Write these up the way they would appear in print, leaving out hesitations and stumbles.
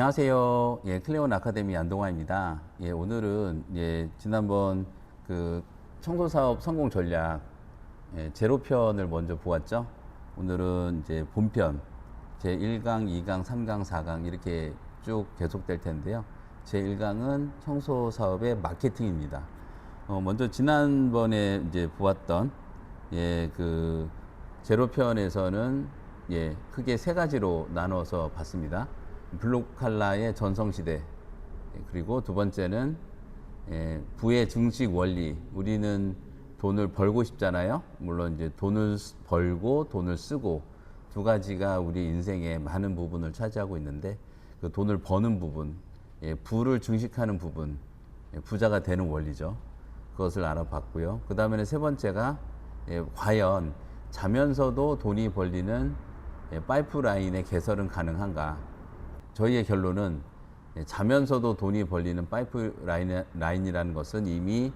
안녕하세요. 예, 클레온 아카데미 안동환입니다. 예, 오늘은 지난번 그 청소 사업 성공 전략 제로편을 먼저 보았죠. 오늘은 이제 본편 제 1강, 2강, 3강, 4강 이렇게 쭉 계속될 텐데요. 제 1강은 청소 사업의 마케팅입니다. 먼저 지난번에 이제 보았던 그 제로편에서는 크게 세 가지로 나눠서 봤습니다. 블루 칼라의 전성시대, 그리고 두 번째는 부의 증식 원리. 우리는 돈을 벌고 싶잖아요. 물론 이제 돈을 벌고 돈을 쓰고 두 가지가 우리 인생의 많은 부분을 차지하고 있는데, 그 돈을 버는 부분, 부를 증식하는 부분, 부자가 되는 원리죠. 그것을 알아봤고요. 그 다음에는 세 번째가 과연 자면서도 돈이 벌리는 파이프라인의 개설은 가능한가. 저희의 결론은 자면서도 돈이 벌리는 파이프라인이라는 것은 이미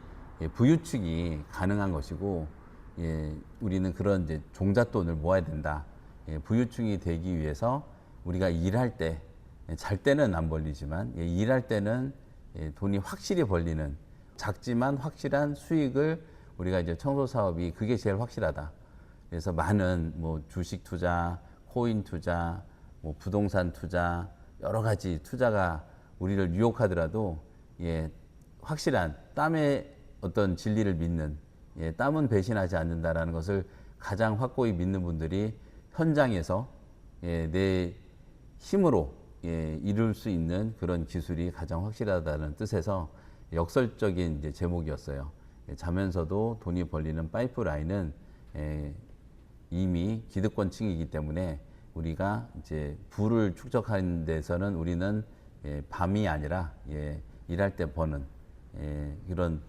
부유축이 가능한 것이고, 우리는 그런 이제 종잣돈을 모아야 된다. 부유축이 되기 위해서 우리가 일할 때, 잘 때는 안 벌리지만 일할 때는 돈이 확실히 벌리는, 작지만 확실한 수익을 우리가 이제 청소 사업이 그게 제일 확실하다. 그래서 많은 뭐 주식 투자, 코인 투자, 뭐 부동산 투자, 여러 가지 투자가 우리를 유혹하더라도 확실한 땀의 어떤 진리를 믿는, 땀은 배신하지 않는다라는 것을 가장 확고히 믿는 분들이 현장에서 내 힘으로 이룰 수 있는 그런 기술이 가장 확실하다는 뜻에서 역설적인 이제 제목이었어요. 자면서도 돈이 벌리는 파이프라인은 이미 기득권층이기 때문에 우리가 이제 부를 축적하는 데서는 우리는 밤이 아니라 일할 때 버는 이런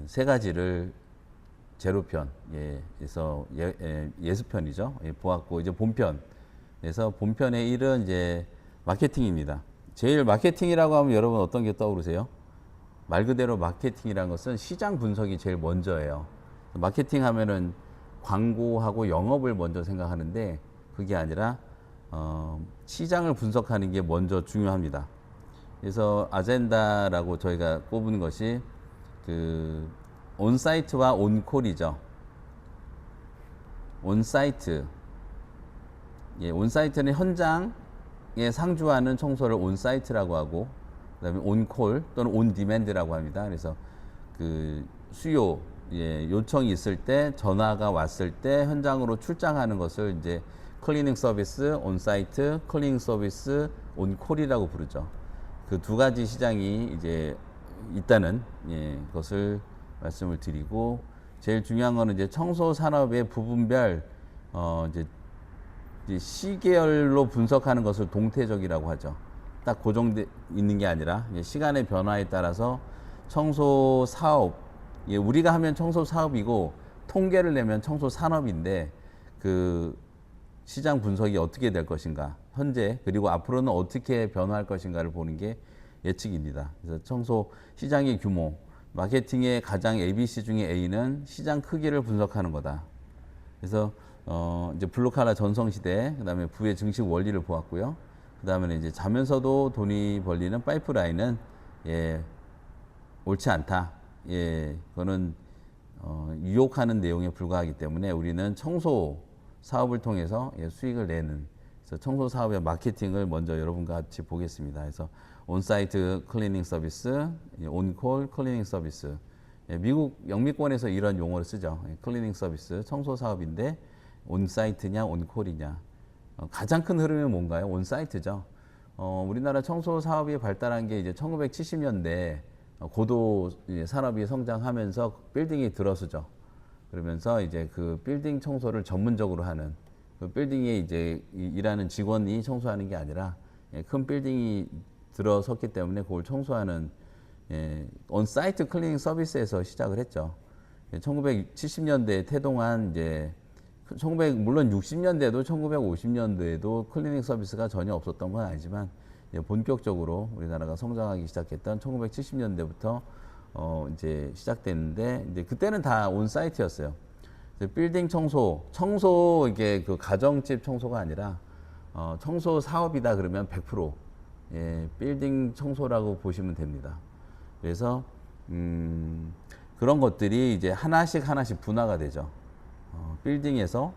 세 가지를 제로편에서 예수편이죠. 보았고, 이제 본편에서 본편의 1은 이제 마케팅입니다. 제일 마케팅이라고 하면 여러분 어떤 게 떠오르세요? 말 그대로 마케팅이라는 것은 시장 분석이 제일 먼저예요. 마케팅 하면은 광고하고 영업을 먼저 생각하는데, 그게 아니라 시장을 분석하는 게 먼저 중요합니다. 그래서 아젠다라고 저희가 꼽은 것이 그 온사이트와 온콜이죠. 온사이트, 온사이트는 현장에 상주하는 청소를 온사이트라고 하고, 그다음에 온콜 또는 온디맨드라고 합니다. 그래서 그 수요, 요청이 있을 때, 전화가 왔을 때 현장으로 출장하는 것을 이제 클리닝 서비스 온사이트, 클리닝 서비스 온콜이라고 부르죠. 그 두 가지 시장이 이제 있다는 것을 말씀을 드리고, 제일 중요한 거는 이제 청소 산업의 부분별 이제 시계열로 분석하는 것을 동태적이라고 하죠. 딱 고정돼 있는 게 아니라 시간의 변화에 따라서 청소 사업, 우리가 하면 청소 사업이고 통계를 내면 청소 산업인데, 그 시장 분석이 어떻게 될 것인가, 현재 그리고 앞으로는 어떻게 변화할 것인가를 보는 게 예측입니다. 그래서 청소 시장의 규모, 마케팅의 가장 ABC 중에 A는 시장 크기를 분석하는 거다. 그래서 이제 블루칼라 전성시대, 그 다음에 부의 증식 원리를 보았고요. 그 다음에 이제 자면서도 돈이 벌리는 파이프라인은 옳지 않다. 그거는 유혹하는 내용에 불과하기 때문에 우리는 청소 사업을 통해서 수익을 내는, 그래서 청소 사업의 마케팅을 먼저 여러분과 같이 보겠습니다. 그래서 온사이트 클리닝 서비스, 온콜 클리닝 서비스. 미국 영미권에서 이런 용어를 쓰죠. 클리닝 서비스, 청소 사업인데 온사이트냐 온콜이냐. 가장 큰 흐름이 뭔가요? 온사이트죠. 우리나라 청소 사업이 발달한 게 이제 1970년대 고도 산업이 성장하면서 빌딩이 들어서죠. 그러면서 이제 그 빌딩 청소를 전문적으로 하는, 그 빌딩에 이제 일하는 직원이 청소하는 게 아니라 큰 빌딩이 들어섰기 때문에 그걸 청소하는 온사이트 클리닝 서비스에서 시작을 했죠. 1970년대에 태동한 이제 물론 60년대도 1950년대에도 클리닝 서비스가 전혀 없었던 건 아니지만, 본격적으로 우리나라가 성장하기 시작했던 1970년대부터 이제 시작됐는데, 이제 그때는 다 온사이트였어요. 빌딩 청소 이게 그 가정집 청소가 아니라 청소 사업이다 그러면 100% 빌딩 청소라고 보시면 됩니다. 그래서 그런 것들이 이제 하나씩 분화가 되죠. 빌딩에서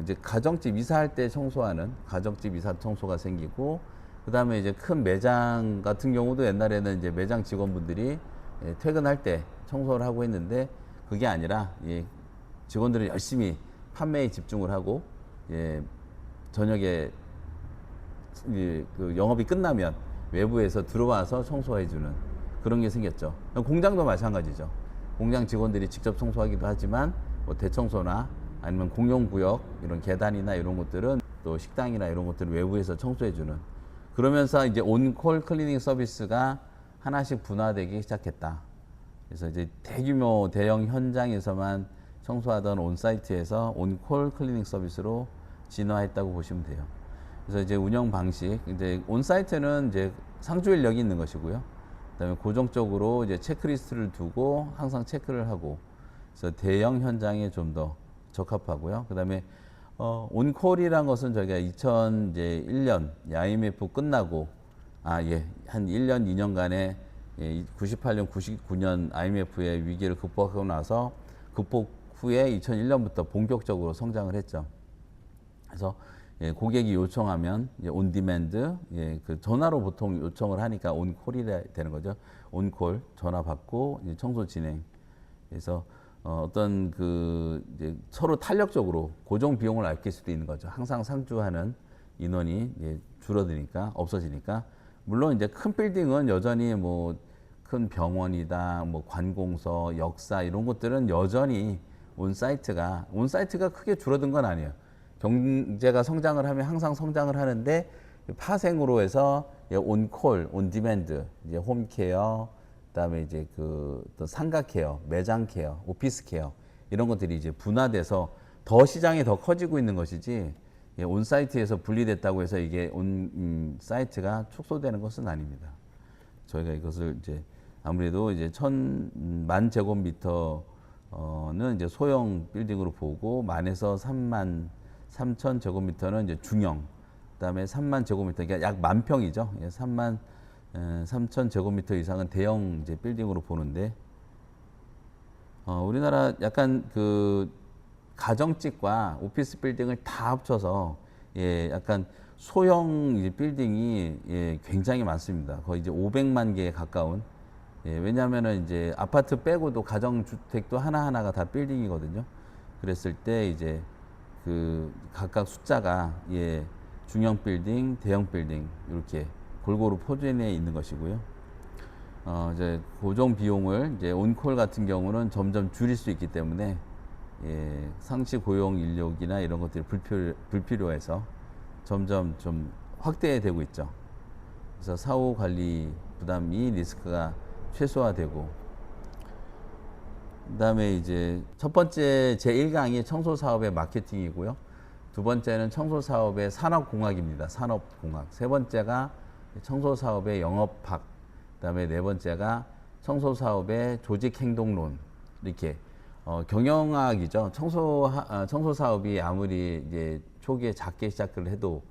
이제 가정집 이사할 때 청소하는 가정집 이사 청소가 생기고, 그 다음에 이제 큰 매장 같은 경우도 옛날에는 이제 매장 직원분들이 퇴근할 때 청소를 하고 했는데, 그게 아니라 직원들은 열심히 판매에 집중을 하고 저녁에 그 영업이 끝나면 외부에서 들어와서 청소해주는 그런 게 생겼죠. 공장도 마찬가지죠. 공장 직원들이 직접 청소하기도 하지만 뭐 대청소나 아니면 공용구역 이런 계단이나 이런 것들은 또 식당이나 이런 것들을 외부에서 청소해주는, 그러면서 이제 온콜 클리닝 서비스가 하나씩 분화되기 시작했다. 그래서 이제 대규모 대형 현장에서만 청소하던 온사이트에서 온콜 클리닝 서비스로 진화했다고 보시면 돼요. 그래서 이제 운영 방식, 이제 온사이트는 이제 상주인력이 있는 것이고요. 그다음에 고정적으로 이제 체크리스트를 두고 항상 체크를 하고, 그래서 대형 현장에 좀 더 적합하고요. 그다음에 온콜이란 것은 저희가 2001년 IMF 끝나고 한 1년 2년간의 98년 99년 IMF의 위기를 극복하고 나서 극복 후에 2001년부터 본격적으로 성장을 했죠. 그래서 고객이 요청하면 온디맨드, 그 전화로 보통 요청을 하니까 온콜이 되는 거죠. 온콜 전화 받고 청소 진행. 그래서 어떤 그 이제 서로 탄력적으로 고정 비용을 아낄 수도 있는 거죠. 항상 상주하는 인원이 줄어드니까, 없어지니까. 물론 이제 큰 빌딩은 여전히 뭐 큰 병원이다, 뭐 관공서, 역사 이런 것들은 여전히 온사이트가 크게 줄어든 건 아니에요. 경제가 성장을 하면 항상 성장을 하는데, 파생으로 해서 온콜, 온디맨드, 이제 홈케어, 그다음에 이제 또 상가 케어, 매장 케어, 오피스 케어 이런 것들이 이제 분화돼서 더 시장이 더 커지고 있는 것이지, 온사이트에서 분리됐다고 해서 이게 온사이트가 축소되는 것은 아닙니다. 저희가 이것을 이제 아무래도 이제 1000만 제곱미터는 이제 소형 빌딩으로 보고, 만에서 3만 3천 제곱미터는 이제 중형, 그다음에 3만 제곱미터, 그러니까 약 10,000평이죠. 3만 3천 제곱미터 이상은 대형 이제 빌딩으로 보는데, 우리나라 약간 그 가정집과 오피스 빌딩을 다 합쳐서 약간 소형 이제 빌딩이 굉장히 많습니다. 거의 이제 500만 개에 가까운. 왜냐하면은 이제 아파트 빼고도 가정주택도 하나하나가 다 빌딩이거든요. 그랬을 때 이제 그 각각 숫자가 중형 빌딩, 대형 빌딩 이렇게 골고루 포진해 있는 것이고요. 이제 고정 비용을 이제 온콜 같은 경우는 점점 줄일 수 있기 때문에 상시 고용 인력이나 이런 것들이 불필요해서 점점 좀 확대되고 있죠. 그래서 사후 관리 부담이 리스크가 최소화되고, 그다음에 이제 첫 번째 제 1강이 청소 사업의 마케팅이고요. 두 번째는 청소 사업의 산업공학입니다. 산업공학. 세 번째가 청소 사업의 영업학. 그다음에 네 번째가 청소 사업의 조직행동론. 이렇게 경영학이죠. 청소 사업이 아무리 이제 초기에 작게 시작을 해도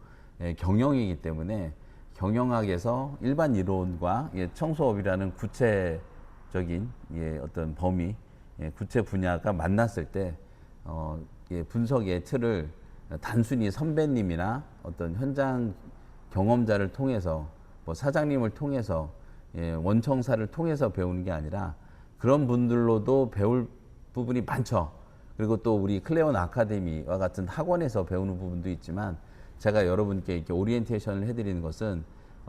경영이기 때문에, 경영학에서 일반 이론과 청소업이라는 구체적인 어떤 범위, 구체 분야가 만났을 때 분석의 틀을 단순히 선배님이나 어떤 현장 경험자를 통해서, 뭐 사장님을 통해서, 원청사를 통해서 배우는 게 아니라 그런 분들로도 배울 부분이 많죠. 그리고 또 우리 클레온 아카데미와 같은 학원에서 배우는 부분도 있지만, 제가 여러분께 이렇게 오리엔테이션을 해드리는 것은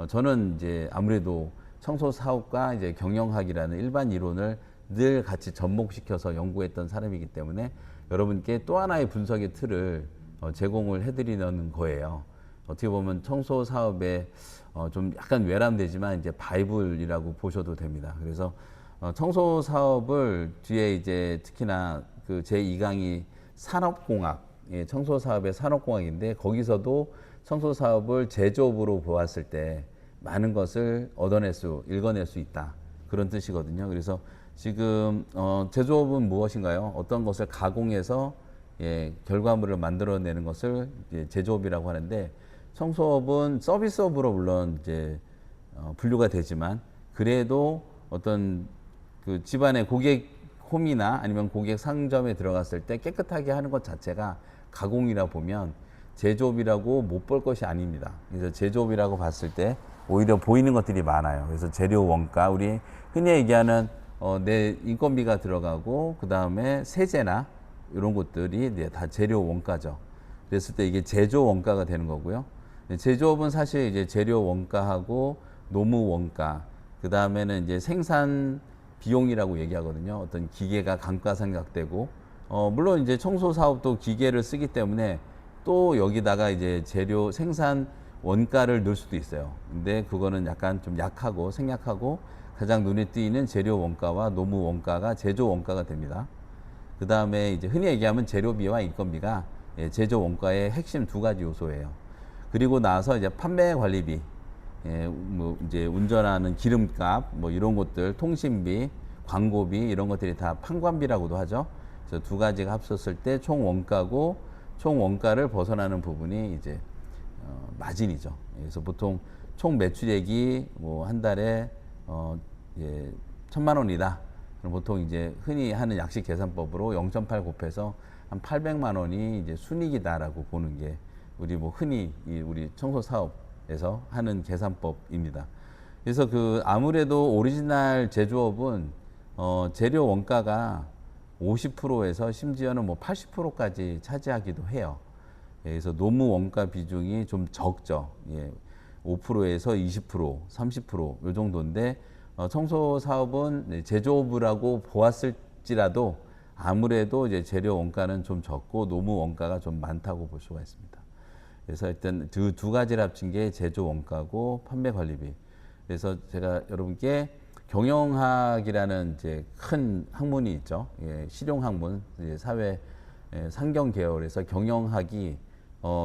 저는 이제 아무래도 청소 사업과 이제 경영학이라는 일반 이론을 늘 같이 접목시켜서 연구했던 사람이기 때문에 여러분께 또 하나의 분석의 틀을 제공을 해드리는 거예요. 어떻게 보면 청소 사업에 좀 약간 외람되지만 이제 바이블이라고 보셔도 됩니다. 그래서 청소 사업을 뒤에 이제 특히나 그 제2강이 산업공학, 청소 사업의 산업공학인데, 거기서도 청소 사업을 제조업으로 보았을 때 많은 것을 읽어낼 수 있다. 그런 뜻이거든요. 그래서 지금 제조업은 무엇인가요? 어떤 것을 가공해서 결과물을 만들어내는 것을 제조업이라고 하는데, 청소업은 서비스업으로 물론 이제 분류가 되지만 그래도 어떤 그 집안의 고객 홈이나 아니면 고객 상점에 들어갔을 때 깨끗하게 하는 것 자체가 가공이라 보면 제조업이라고 못 볼 것이 아닙니다. 그래서 제조업이라고 봤을 때 오히려 보이는 것들이 많아요. 그래서 재료 원가, 우리 흔히 얘기하는 내 인건비가 들어가고 그 다음에 세제나 이런 것들이 이제 다 재료 원가죠. 그랬을 때 이게 제조 원가가 되는 거고요. 제조업은 사실 이제 재료 원가하고 노무 원가, 그 다음에는 이제 생산 비용이라고 얘기하거든요. 어떤 기계가 감가상각되고, 물론 이제 청소 사업도 기계를 쓰기 때문에 또 여기다가 이제 재료 생산 원가를 넣을 수도 있어요. 근데 그거는 약간 좀 약하고 생략하고 가장 눈에 띄는 재료 원가와 노무 원가가 제조 원가가 됩니다. 그 다음에 이제 흔히 얘기하면 재료비와 인건비가 제조 원가의 핵심 두 가지 요소예요. 그리고 나서 이제 판매 관리비, 뭐 이제 운전하는 기름값, 뭐 이런 것들, 통신비, 광고비 이런 것들이 다 판관비라고도 하죠. 그래서 두 가지가 합쳤을 때 총 원가고 총 원가를 벗어나는 부분이 이제 마진이죠. 그래서 보통 총 매출액이 뭐 한 달에 예, 1,000만 원이다. 그럼 보통 이제 흔히 하는 약식 계산법으로 0.8 곱해서 한 800만 원이 이제 순이익이다라고 보는 게 우리 뭐 흔히 우리 청소 사업에서 하는 계산법입니다. 그래서 그 아무래도 오리지널 제조업은 재료 원가가 50%에서 심지어는 뭐 80%까지 차지하기도 해요. 그래서 노무 원가 비중이 좀 적죠. 예, 5%에서 20%, 30%요 정도인데 청소 사업은 제조업이라고 보았을지라도 아무래도 이제 재료 원가는 좀 적고 노무 원가가 좀 많다고 볼 수가 있습니다. 그래서 일단 그 두 가지를 합친 게 제조 원가고 판매 관리비. 그래서 제가 여러분께 경영학이라는 이제 큰 학문이 있죠. 예, 실용 학문, 사회 상경 계열에서 경영학이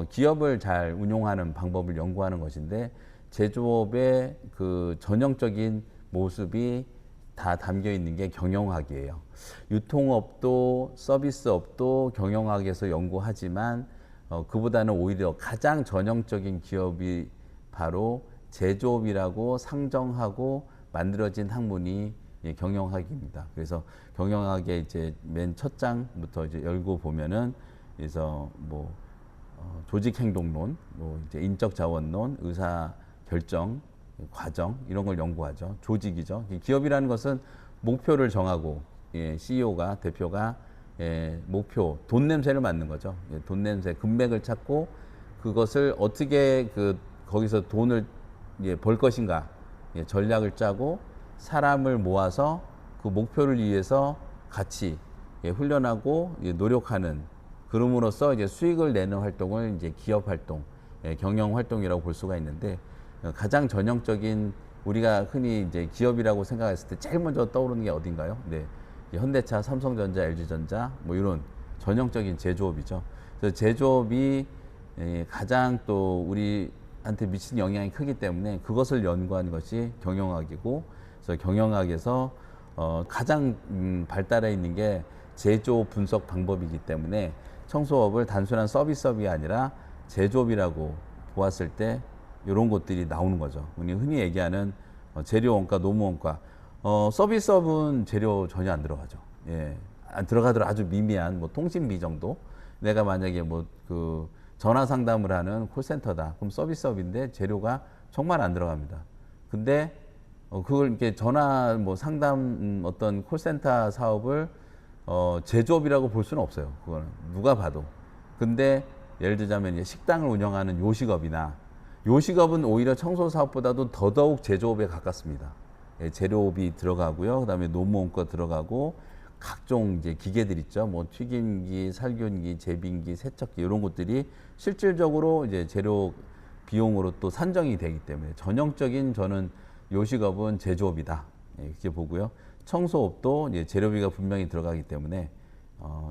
기업을 잘 운용하는 방법을 연구하는 것인데 제조업의 그 전형적인 모습이 다 담겨 있는 게 경영학이에요. 유통업도 서비스업도 경영학에서 연구하지만 그보다는 오히려 가장 전형적인 기업이 바로 제조업이라고 상정하고 만들어진 학문이 경영학입니다. 그래서 경영학의 이제 맨 첫 장부터 이제 열고 보면은 그래서 뭐 조직행동론, 뭐 이제 인적자원론, 의사결정 과정 이런 걸 연구하죠. 조직이죠. 기업이라는 것은 목표를 정하고 CEO가 대표가 목표 돈 냄새를 맡는 거죠. 돈 냄새 금맥을 찾고 그것을 어떻게 거기서 돈을 벌 것인가 전략을 짜고 사람을 모아서 그 목표를 위해서 같이 훈련하고 노력하는 그럼으로써 이제 수익을 내는 활동을 이제 기업 활동, 경영 활동이라고 볼 수가 있는데 가장 전형적인 우리가 흔히 이제 기업이라고 생각했을 때 제일 먼저 떠오르는 게 어딘가요? 네, 현대차, 삼성전자, LG전자 뭐 이런 전형적인 제조업이죠. 그래서 제조업이 가장 또 우리한테 미치는 영향이 크기 때문에 그것을 연구하는 것이 경영학이고, 그래서 경영학에서 가장 발달해 있는 게 제조 분석 방법이기 때문에 청소업을 단순한 서비스업이 아니라 제조업이라고 보았을 때 이런 것들이 나오는 거죠. 우리 흔히 얘기하는 재료 원가, 노무 원가. 서비스업은 재료 전혀 안 들어가죠. 예, 안 들어가더라도 아주 미미한 뭐 통신비 정도. 내가 만약에 뭐 그 전화 상담을 하는 콜센터다. 그럼 서비스업인데 재료가 정말 안 들어갑니다. 근데 그걸 이렇게 전화 뭐 상담 어떤 콜센터 사업을 제조업이라고 볼 수는 없어요. 그거는 누가 봐도. 근데 예를 들자면 이제 식당을 운영하는 요식업이나 요식업은 오히려 청소 사업보다도 더더욱 제조업에 가깝습니다. 재료비 들어가고요. 그다음에 노무원가 들어가고 각종 이제 기계들 있죠. 뭐 튀김기, 살균기, 제빙기, 세척기 이런 것들이 실질적으로 이제 재료 비용으로 또 산정이 되기 때문에 전형적인 저는 요식업은 제조업이다 이렇게 보고요. 청소업도 이제 재료비가 분명히 들어가기 때문에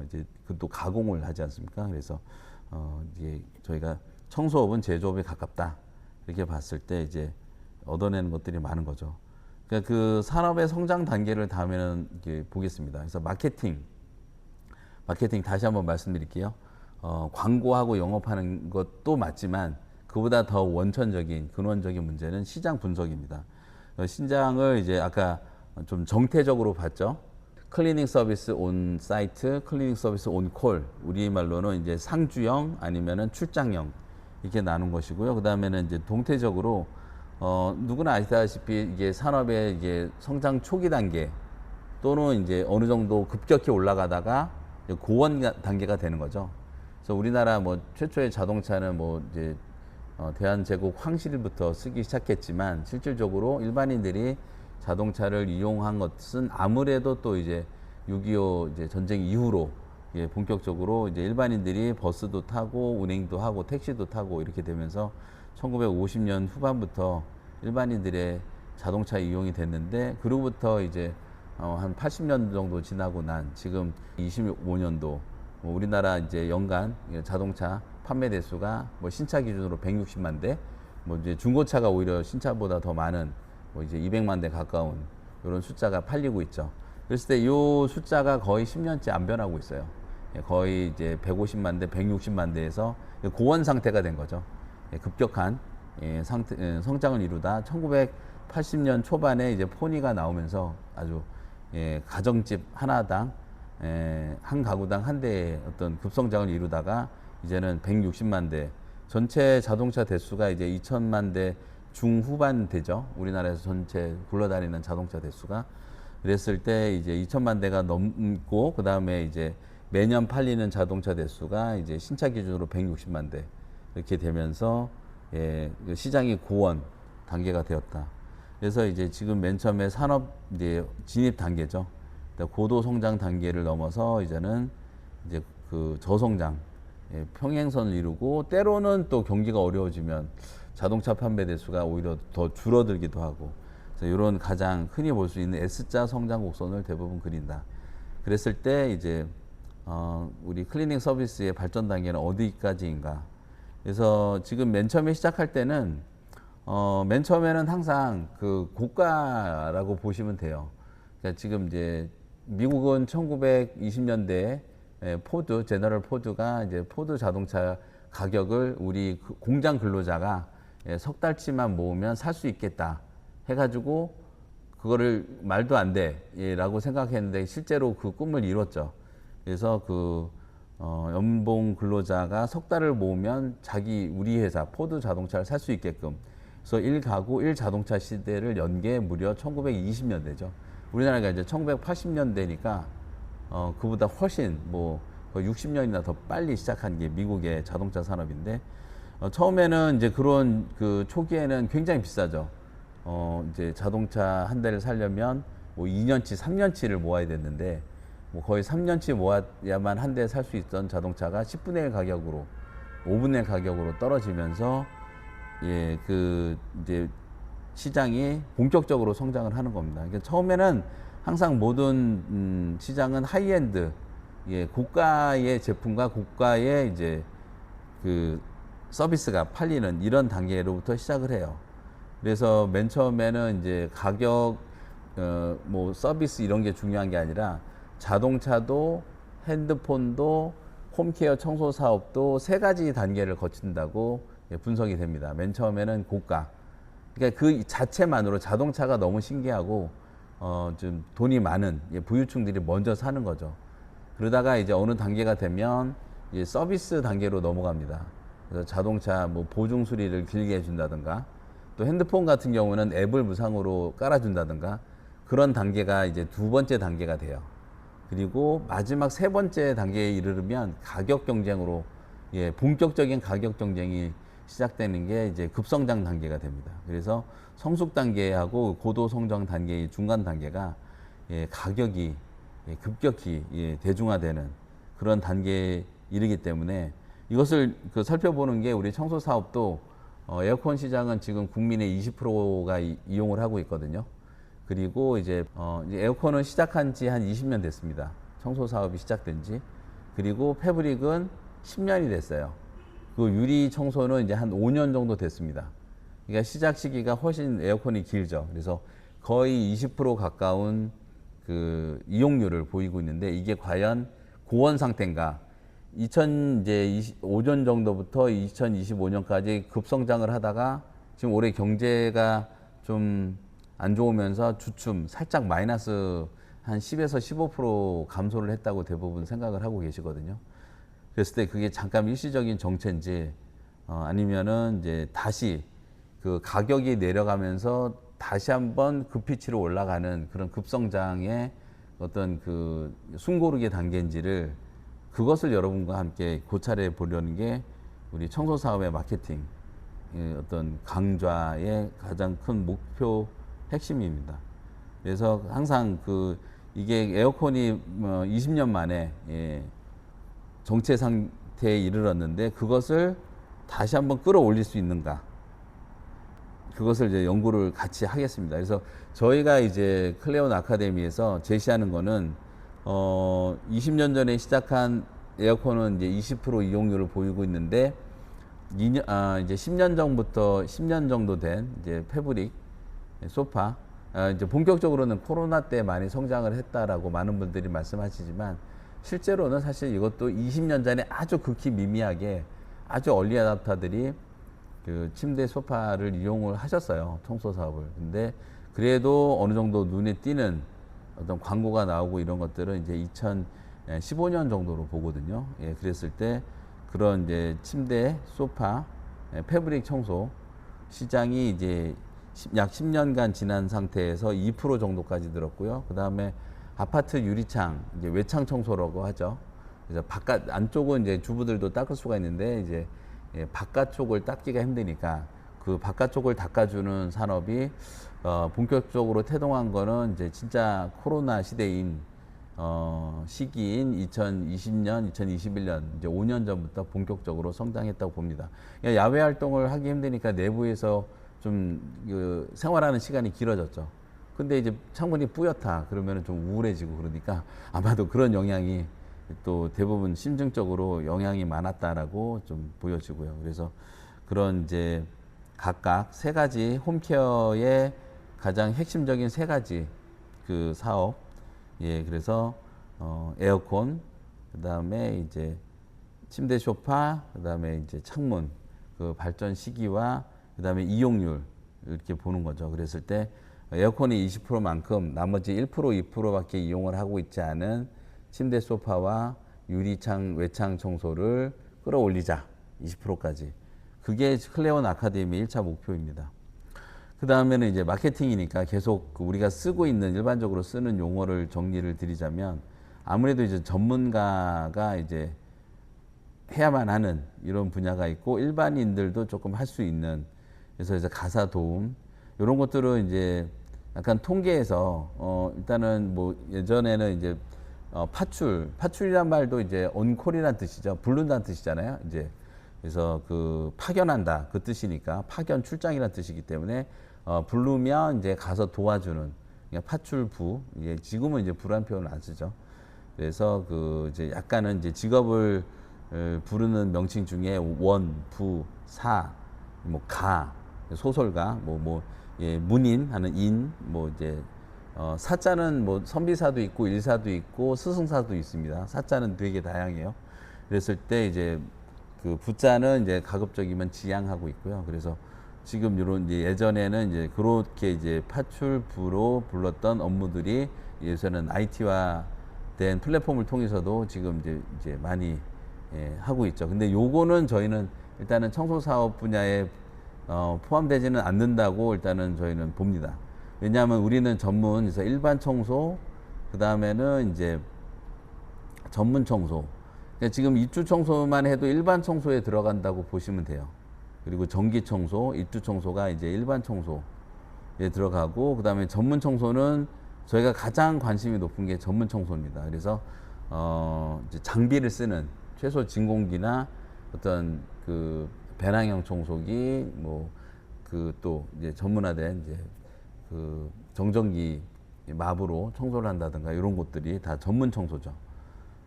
이제 그 또 가공을 하지 않습니까? 그래서 이제 저희가 청소업은 제조업에 가깝다 이렇게 봤을 때 이제 얻어내는 것들이 많은 거죠. 그러니까 그 산업의 성장 단계를 다음에는 이렇게 보겠습니다. 그래서 마케팅 다시 한번 말씀드릴게요. 광고하고 영업하는 것도 맞지만 그보다 더 원천적인 근원적인 문제는 시장 분석입니다. 시장을 이제 아까 좀 정태적으로 봤죠. 클리닝 서비스 온 사이트, 클리닝 서비스 온 콜. 우리말로는 이제 상주형 아니면은 출장형 이렇게 나눈 것이고요. 그 다음에는 이제 동태적으로 누구나 아시다시피 이게 산업의 이게 성장 초기 단계 또는 이제 어느 정도 급격히 올라가다가 고원 단계가 되는 거죠. 그래서 우리나라 뭐 최초의 자동차는 뭐 이제 대한제국 황실부터 쓰기 시작했지만 실질적으로 일반인들이 자동차를 이용한 것은 아무래도 또 이제 6.25 이제 전쟁 이후로 예, 본격적으로 이제 일반인들이 버스도 타고 운행도 하고 택시도 타고 이렇게 되면서 1950년 후반부터 일반인들의 자동차 이용이 됐는데 그로부터 이제 한 80년 정도 지나고 난 지금 25년도 뭐 우리나라 이제 연간 자동차 판매 대수가 뭐 신차 기준으로 160만 대, 뭐 이제 중고차가 오히려 신차보다 더 많은 뭐 이제 200만 대 가까운 이런 숫자가 팔리고 있죠. 그랬을 때 이 숫자가 거의 10년째 안 변하고 있어요. 거의 이제 150만 대, 160만 대에서 고원 상태가 된 거죠. 급격한 성장을 이루다 1980년 초반에 이제 포니가 나오면서 아주 가정집 하나당 한 가구당 한 대의 어떤 급성장을 이루다가 이제는 160만 대, 전체 자동차 대수가 이제 2천만 대 중후반 되죠. 우리나라에서 전체 굴러다니는 자동차 대수가. 그랬을 때 이제 2천만 대가 넘고 그 다음에 이제 매년 팔리는 자동차 대수가 이제 신차 기준으로 160만 대 이렇게 되면서 시장이 고원 단계가 되었다. 그래서 이제 지금 맨 처음에 산업 이제 진입 단계죠. 고도 성장 단계를 넘어서 이제는 이제 그 저성장 평행선을 이루고 때로는 또 경기가 어려워지면 자동차 판매 대수가 오히려 더 줄어들기도 하고 그래서 이런 가장 흔히 볼 수 있는 S자 성장 곡선을 대부분 그린다. 그랬을 때 이제 우리 클리닝 서비스의 발전 단계는 어디까지인가. 그래서 지금 맨 처음에 시작할 때는 맨 처음에는 항상 그 고가라고 보시면 돼요. 그러니까 지금 이제 미국은 1920년대에 포드, 제너럴 포드가 이제 포드 자동차 가격을 우리 공장 근로자가 석 달치만 모으면 살 수 있겠다 해가지고 그거를 말도 안 돼라고 생각했는데 실제로 그 꿈을 이뤘죠. 그래서 그 연봉 근로자가 석 달을 모으면 우리 회사 포드 자동차를 살 수 있게끔 그래서 1가구 1자동차 시대를 연 게 무려 1920년대죠. 우리나라가 이제 1980년대니까 그보다 훨씬 뭐 거의 60년이나 더 빨리 시작한 게 미국의 자동차 산업인데 처음에는 이제 그런 그 초기에는 굉장히 비싸죠. 이제 자동차 한 대를 사려면 뭐 2년치, 3년치를 모아야 됐는데 뭐 거의 3년치 모아야만 한 대 살 수 있던 자동차가 10분의 1 가격으로, 5분의 1 가격으로 떨어지면서 그 이제 시장이 본격적으로 성장을 하는 겁니다. 그러니까 처음에는 항상 모든 시장은 하이엔드, 고가의 제품과 고가의 이제 그 서비스가 팔리는 이런 단계로부터 시작을 해요. 그래서 맨 처음에는 이제 가격, 뭐 서비스 이런 게 중요한 게 아니라 자동차도 핸드폰도 홈케어 청소 사업도 세 가지 단계를 거친다고 분석이 됩니다. 맨 처음에는 고가. 그러니까 그 자체만으로 자동차가 너무 신기하고 좀 돈이 많은 부유층들이 먼저 사는 거죠. 그러다가 이제 어느 단계가 되면 이제 서비스 단계로 넘어갑니다. 그래서 자동차 뭐 보증 수리를 길게 해준다든가 또 핸드폰 같은 경우는 앱을 무상으로 깔아준다든가 그런 단계가 이제 두 번째 단계가 돼요. 그리고 마지막 세 번째 단계에 이르르면 가격 경쟁으로 본격적인 가격 경쟁이 시작되는 게 이제 급성장 단계가 됩니다. 그래서 성숙 단계하고 고도 성장 단계의 중간 단계가 가격이 급격히 대중화되는 그런 단계에 이르기 때문에 이것을 살펴보는 게 우리 청소 사업도 에어컨 시장은 지금 국민의 20%가 이용을 하고 있거든요. 그리고 이제 에어컨은 시작한 지 한 20년 됐습니다. 청소 사업이 시작된 지. 그리고 패브릭은 10년이 됐어요. 그 유리 청소는 이제 한 5년 정도 됐습니다. 그러니까 시작 시기가 훨씬 에어컨이 길죠. 그래서 거의 20% 가까운 그 이용률을 보이고 있는데 이게 과연 고원 상태인가? 2025년 정도부터 2025년까지 급성장을 하다가 지금 올해 경제가 좀 안 좋으면서 주춤 살짝 마이너스 한 10에서 15% 감소를 했다고 대부분 생각을 하고 계시거든요. 그랬을 때 그게 잠깐 일시적인 정체인지 아니면은 이제 다시 그 가격이 내려가면서 다시 한번 급피치로 올라가는 그런 급성장의 어떤 그 숨고르기 단계인지를 그것을 여러분과 함께 고찰해 보려는 게 우리 청소 사업의 마케팅 어떤 강좌의 가장 큰 목표 핵심입니다. 그래서 항상 그 이게 에어컨이 20년 만에 정체 상태에 이르렀는데 그것을 다시 한번 끌어올릴 수 있는가? 그것을 이제 연구를 같이 하겠습니다. 그래서 저희가 이제 클레온 아카데미에서 제시하는 거는 20년 전에 시작한 에어컨은 이제 20% 이용률을 보이고 있는데 이제 10년 전부터 10년 정도 된 이제 패브릭 소파 이제 본격적으로는 코로나 때 많이 성장을 했다라고 많은 분들이 말씀하시지만 실제로는 사실 이것도 20년 전에 아주 극히 미미하게 아주 얼리 어답터들이 그 침대 소파를 이용을 하셨어요. 청소 사업을. 근데 그래도 어느 정도 눈에 띄는 어떤 광고가 나오고 이런 것들은 이제 2015년 정도로 보거든요. 예, 그랬을 때 그런 이제 침대, 소파, 패브릭 청소 시장이 이제 약 10년간 지난 상태에서 2% 정도까지 늘었고요. 그 다음에 아파트 유리창, 이제 외창 청소라고 하죠. 그래서 바깥, 안쪽은 이제 주부들도 닦을 수가 있는데 이제 바깥쪽을 닦기가 힘드니까 그 바깥쪽을 닦아주는 산업이 본격적으로 태동한 거는 이제 진짜 코로나 시대인 시기인 2020년, 2021년 이제 5년 전부터 본격적으로 성장했다고 봅니다. 그러니까 야외 활동을 하기 힘드니까 내부에서 좀 그 생활하는 시간이 길어졌죠. 근데 이제 창문이 뿌옇다 그러면 좀 우울해지고 그러니까 아마도 그런 영향이 또 대부분 심증적으로 영향이 많았다라고 좀 보여지고요. 그래서 그런 이제 각각 세 가지 홈케어의 가장 핵심적인 세 가지 그 사업, 예, 그래서 에어컨, 그 다음에 이제 침대 소파, 그 다음에 이제 창문, 그 발전 시기와 그 다음에 이용률 이렇게 보는 거죠. 그랬을 때 에어컨이 20%만큼 나머지 1%, 2%밖에 이용을 하고 있지 않은 침대 소파와 유리창, 외창 청소를 끌어올리자 20%까지. 그게 클레온 아카데미 1차 목표입니다. 그 다음에는 이제 마케팅이니까 계속 우리가 쓰고 있는 일반적으로 쓰는 용어를 정리를 드리자면 아무래도 이제 전문가가 이제 해야만 하는 이런 분야가 있고 일반인들도 조금 할 수 있는 그래서 이제 가사 도움 이런 것들은 이제 약간 통계에서 일단은 뭐 예전에는 이제 파출이란 말도 이제 온콜이란 뜻이죠. 부른다는 뜻이잖아요. 이제 그래서 그 파견한다 그 뜻이니까 파견 출장이란 뜻이기 때문에 부르면 이제 가서 도와주는 그냥 파출부. 이게 지금은 이제 부란 표현을 안 쓰죠. 그래서 그 이제 약간은 이제 직업을 부르는 명칭 중에 원, 부, 사, 뭐 가, 소설가, 예, 문인 하는 인, 뭐 이제 사자는 뭐 선비사도 있고 일사도 있고 스승사도 있습니다. 사자는 되게 다양해요. 그랬을 때 이제 그 부자는 이제 가급적이면 지양하고 있고요. 그래서 지금 이런 이제 예전에는 이제 그렇게 이제 파출부로 불렀던 업무들이 예전에는 IT화 된 플랫폼을 통해서도 지금 이제 많이 하고 있죠. 근데 요거는 저희는 일단은 청소 사업 분야에 포함되지는 않는다고 일단은 저희는 봅니다. 왜냐하면 우리는 전문에서 일반 청소, 그 다음에는 이제 전문 청소. 그러니까 지금 입주 청소만 해도 일반 청소에 들어간다고 보시면 돼요. 그리고 전기 청소, 입주 청소가 이제 일반 청소에 들어가고, 그 다음에 전문 청소는 저희가 가장 관심이 높은 게 전문 청소입니다. 그래서 이제 장비를 쓰는 최소 진공기나 어떤 그 배낭형 청소기, 뭐 그 또 이제 전문화된 이제 그 정전기 맙으로 청소를 한다든가 이런 것들이 다 전문 청소죠.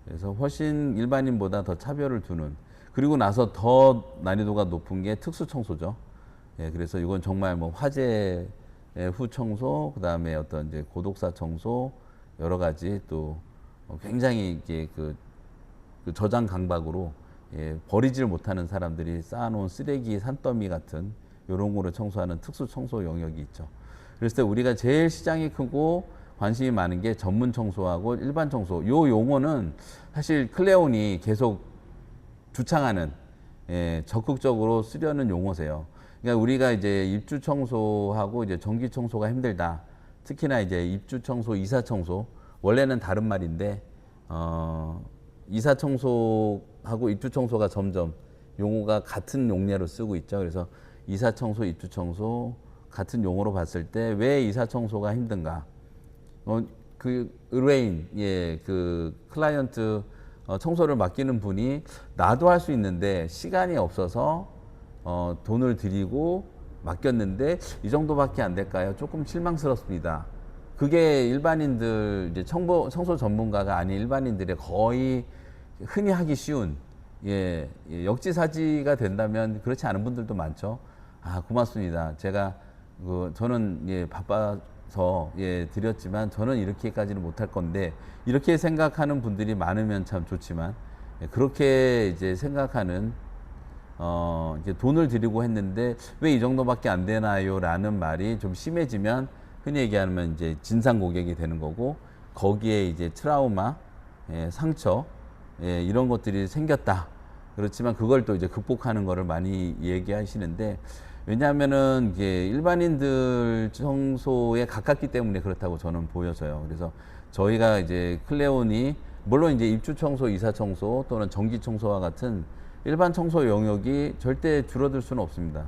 그래서 훨씬 일반인보다 더 차별을 두는. 그리고 나서 더 난이도가 높은 게 특수 청소죠. 예, 그래서 이건 정말 뭐 화재 후 청소, 그 다음에 어떤 이제 고독사 청소, 여러 가지 또 굉장히 이게 그 그 저장 강박으로 버리질 못하는 사람들이 쌓아놓은 쓰레기 산더미 같은 이런 거를 청소하는 특수 청소 영역이 있죠. 그랬을 때 우리가 제일 시장이 크고 관심이 많은 게 전문 청소하고 일반 청소. 요 용어는 사실 클레온이 계속 주창하는 적극적으로 쓰려는 용어세요. 그러니까 우리가 이제 입주 청소하고 이제 정기 청소가 힘들다. 특히나 이제 입주 청소, 이사 청소 원래는 다른 말인데 이사 청소하고 입주 청소가 점점 용어가 같은 용례로 쓰고 있죠. 그래서 이사 청소, 입주 청소 같은 용어로 봤을 때 왜 이사 청소가 힘든가? 그 의뢰인, 그 클라이언트 청소를 맡기는 분이 나도 할 수 있는데 시간이 없어서 돈을 들이고 맡겼는데 이 정도밖에 안 될까요? 조금 실망스럽습니다. 그게 일반인들 이제 청소 전문가가 아닌 일반인들의 거의 흔히 하기 쉬운 역지사지가 된다면 그렇지 않은 분들도 많죠. 아, 고맙습니다. 제가 저는 바빠서 드렸지만 저는 이렇게까지는 못할 건데 이렇게 생각하는 분들이 많으면 참 좋지만 그렇게 이제 생각하는 이제 돈을 들이고 했는데 왜 이 정도밖에 안 되나요? 라는 말이 좀 심해지면 흔히 얘기하면 이제 진상 고객이 되는 거고 거기에 이제 트라우마, 상처, 이런 것들이 생겼다. 그렇지만 그걸 또 이제 극복하는 거를 많이 얘기하시는데 왜냐하면은 이게 일반인들 청소에 가깝기 때문에 그렇다고 저는 보여져요. 그래서 저희가 이제 클레온이 물론 이제 입주 청소, 이사 청소 또는 정기 청소와 같은 일반 청소 영역이 절대 줄어들 수는 없습니다.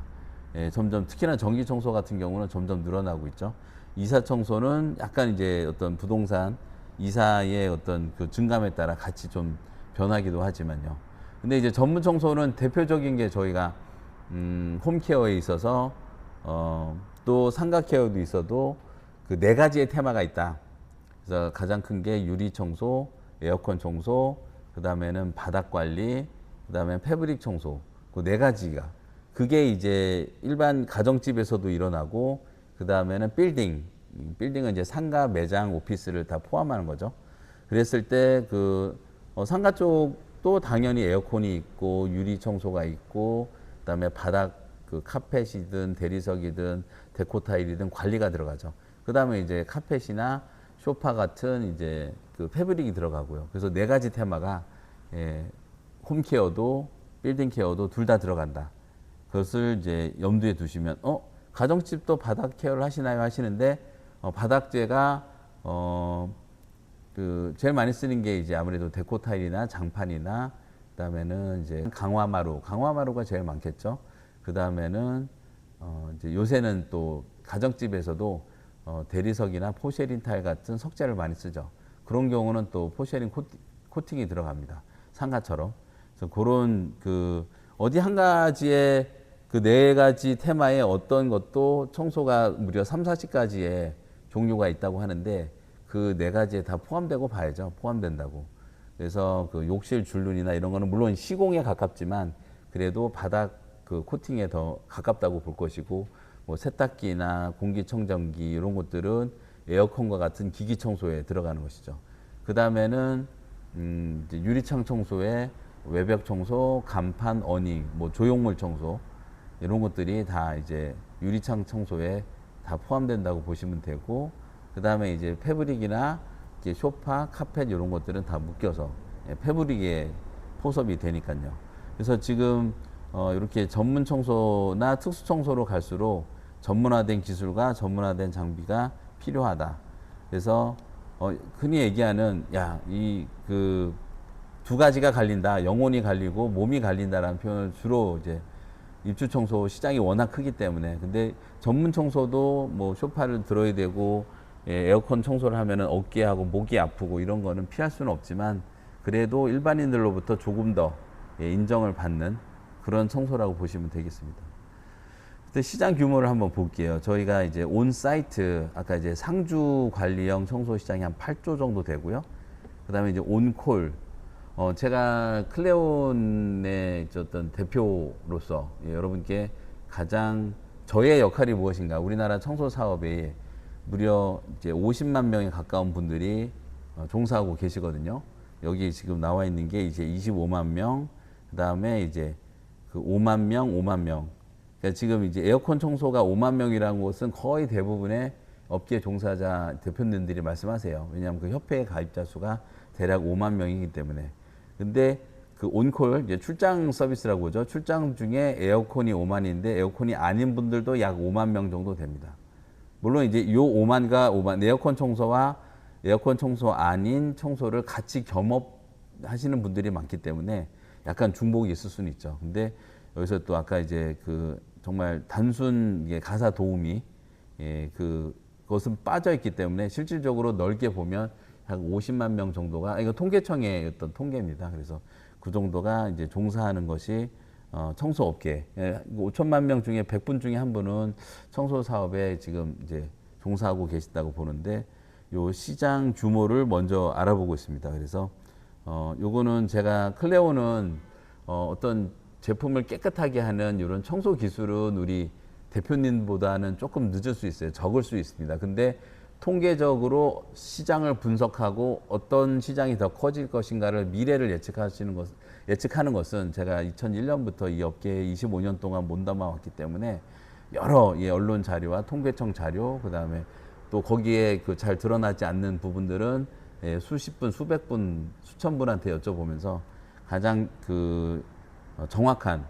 점점 특히나 정기 청소 같은 경우는 점점 늘어나고 있죠. 이사 청소는 약간 이제 어떤 부동산 이사의 어떤 그 증감에 따라 같이 좀 변하기도 하지만요. 근데 이제 전문 청소는 대표적인 게 저희가 홈케어에 있어서 또 상가 케어도 있어도 그 네 가지의 테마가 있다. 그래서 가장 큰 게 유리 청소, 에어컨 청소, 그 다음에는 바닥 관리, 그 다음에 패브릭 청소. 그 네 가지가 그게 이제 일반 가정집에서도 일어나고 그 다음에는 빌딩은 이제 상가, 매장, 오피스를 다 포함하는 거죠. 그랬을 때 그 상가 쪽도 당연히 에어컨이 있고 유리 청소가 있고 그다음에 바닥 그 카펫이든 대리석이든 데코 타일이든 관리가 들어가죠. 그다음에 이제 카펫이나 소파 같은 이제 그 패브릭이 들어가고요. 그래서 네 가지 테마가 홈케어도 빌딩 케어도 둘 다 들어간다. 그것을 이제 염두에 두시면 가정집도 바닥 케어를 하시나요 하시는데 바닥재가 그 제일 많이 쓰는 게 이제 아무래도 데코 타일이나 장판이나 그다음에는 이제 강화마루가 제일 많겠죠. 그다음에는 이제 요새는 또 가정집에서도 대리석이나 포쉐린 타일 같은 석재를 많이 쓰죠. 그런 경우는 또 포쉐린 코팅이 들어갑니다. 상가처럼. 그래서 그런 그 어디 한 가지의 그 네 가지 테마에 어떤 것도 청소가 무려 3, 40가지의 종류가 있다고 하는데 그 네 가지에 다 포함되고 봐야죠. 포함된다고. 그래서 그 욕실 줄눈이나 이런 거는 물론 시공에 가깝지만 그래도 바닥 그 코팅에 더 가깝다고 볼 것이고 뭐 세탁기나 공기청정기 이런 것들은 에어컨과 같은 기기 청소에 들어가는 것이죠. 그 다음에는 이제 유리창 청소에 외벽 청소, 간판, 어닝, 뭐 조형물 청소 이런 것들이 다 이제 유리창 청소에 다 포함된다고 보시면 되고 그 다음에 이제 패브릭이나 이제 소파, 카펫 이런 것들은 다 묶여서 패브릭에 포섭이 되니까요. 그래서 지금 이렇게 전문 청소나 특수 청소로 갈수록 전문화된 기술과 전문화된 장비가 필요하다. 그래서 흔히 얘기하는 이 그 두 가지가 갈린다, 영혼이 갈리고 몸이 갈린다라는 표현을 주로 이제 입주 청소 시장이 워낙 크기 때문에 근데 전문 청소도 뭐 소파를 들어야 되고 에어컨 청소를 하면은 어깨하고 목이 아프고 이런 거는 피할 수는 없지만 그래도 일반인들로부터 조금 더 인정을 받는 그런 청소라고 보시면 되겠습니다. 그때 시장 규모를 한번 볼게요. 저희가 이제 온 사이트 아까 이제 상주 관리형 청소 시장이 한 8조 정도 되고요. 그다음에 이제 온콜 제가 클레온의 어떤 대표로서 여러분께 가장 저의 역할이 무엇인가 우리나라 청소 사업에 무려 이제 50만 명에 가까운 분들이 종사하고 계시거든요. 여기 지금 나와 있는 게 이제 25만 명, 그 다음에 이제 그 5만 명, 5만 명. 그러니까 지금 이제 에어컨 청소가 5만 명이라는 것은 거의 대부분의 업계 종사자 대표님들이 말씀하세요. 왜냐하면 그 협회의 가입자 수가 대략 5만 명이기 때문에. 근데 그 온콜, 이제 출장 서비스라고 보죠. 출장 중에 에어컨이 5만인데 에어컨이 아닌 분들도 약 5만 명 정도 됩니다. 물론 이제 요 5만과 5만, 에어컨 청소와 에어컨 청소 아닌 청소를 같이 겸업하시는 분들이 많기 때문에 약간 중복이 있을 수는 있죠. 근데 여기서 또 아까 이제 그 정말 단순 가사 도우미, 그것은 빠져 있기 때문에 실질적으로 넓게 보면 약 50만 명 정도가, 이거 통계청의 어떤 통계입니다. 그래서 그 정도가 이제 종사하는 것이 청소업계. 5천만 명 중에 100분 중에 한 분은 청소 사업에 지금 이제 종사하고 계시다고 보는데, 요 시장 규모를 먼저 알아보고 있습니다. 그래서 요거는 제가 클레오는 어떤 제품을 깨끗하게 하는 이런 청소 기술은 우리 대표님보다는 조금 늦을 수 있어요. 적을 수 있습니다. 근데 통계적으로 시장을 분석하고 어떤 시장이 더 커질 것인가를 미래를 예측하는 것은 제가 2001년부터 이 업계에 25년 동안 몸담아 왔기 때문에 여러 언론 자료와 통계청 자료, 그 다음에 또 거기에 그 잘 드러나지 않는 부분들은 수십 분, 수백 분, 수천 분한테 여쭤보면서 가장 그 정확한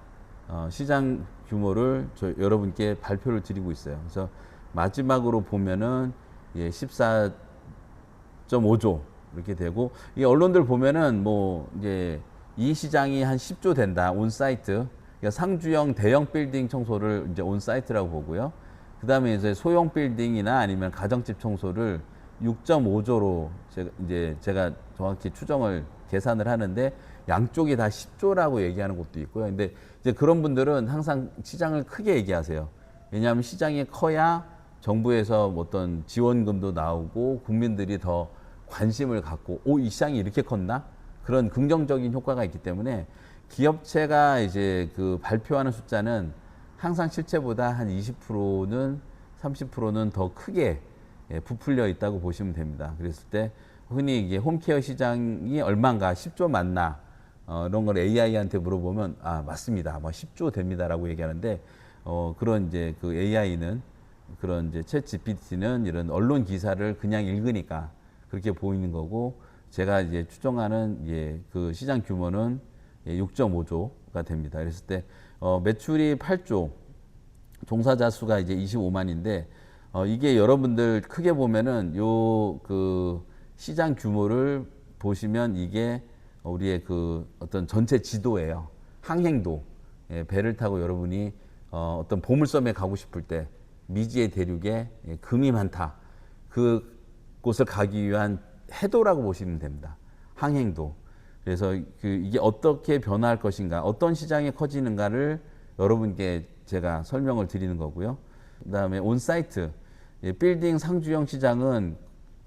시장 규모를 여러분께 발표를 드리고 있어요. 그래서 마지막으로 보면은 14.5조 이렇게 되고, 이 언론들 보면은 뭐 이제 이 시장이 한 10조 된다 온사이트. 그러니까 상주형 대형 빌딩 청소를 이제 온사이트라고 보고요. 그 다음에 이제 소형 빌딩이나 아니면 가정집 청소를 6.5조로 제가 정확히 추정을 계산을 하는데, 양쪽이 다 10조라고 얘기하는 곳도 있고요. 근데 이제 그런 분들은 항상 시장을 크게 얘기하세요. 왜냐하면 시장이 커야 정부에서 어떤 지원금도 나오고 국민들이 더 관심을 갖고, 이 시장이 이렇게 컸나? 그런 긍정적인 효과가 있기 때문에 기업체가 이제 그 발표하는 숫자는 항상 실제보다 한 20%는 30%는 더 크게 부풀려 있다고 보시면 됩니다. 그랬을 때 흔히 이게 홈케어 시장이 얼마인가, 10조 맞나, 이런 걸 AI한테 물어보면 맞습니다, 뭐 10조 됩니다라고 얘기하는데, 그런 이제 그 AI는, 그런 이제 챗 GPT는 이런 언론 기사를 그냥 읽으니까 그렇게 보이는 거고, 제가 이제 추정하는 그 시장 규모는 6.5조가 됩니다. 그랬을 때 매출이 8조, 종사자 수가 이제 25만인데, 이게 여러분들 크게 보면은 요 그 시장 규모를 보시면 이게 우리의 그 어떤 전체 지도예요. 항행도, 배를 타고 여러분이 어떤 보물섬에 가고 싶을 때 미지의 대륙에 금이 많다, 그곳을 가기 위한 해도라고 보시면 됩니다. 항행도. 그래서 이게 어떻게 변화할 것인가, 어떤 시장이 커지는가를 여러분께 제가 설명을 드리는 거고요. 그 다음에 온사이트, 빌딩 상주형 시장은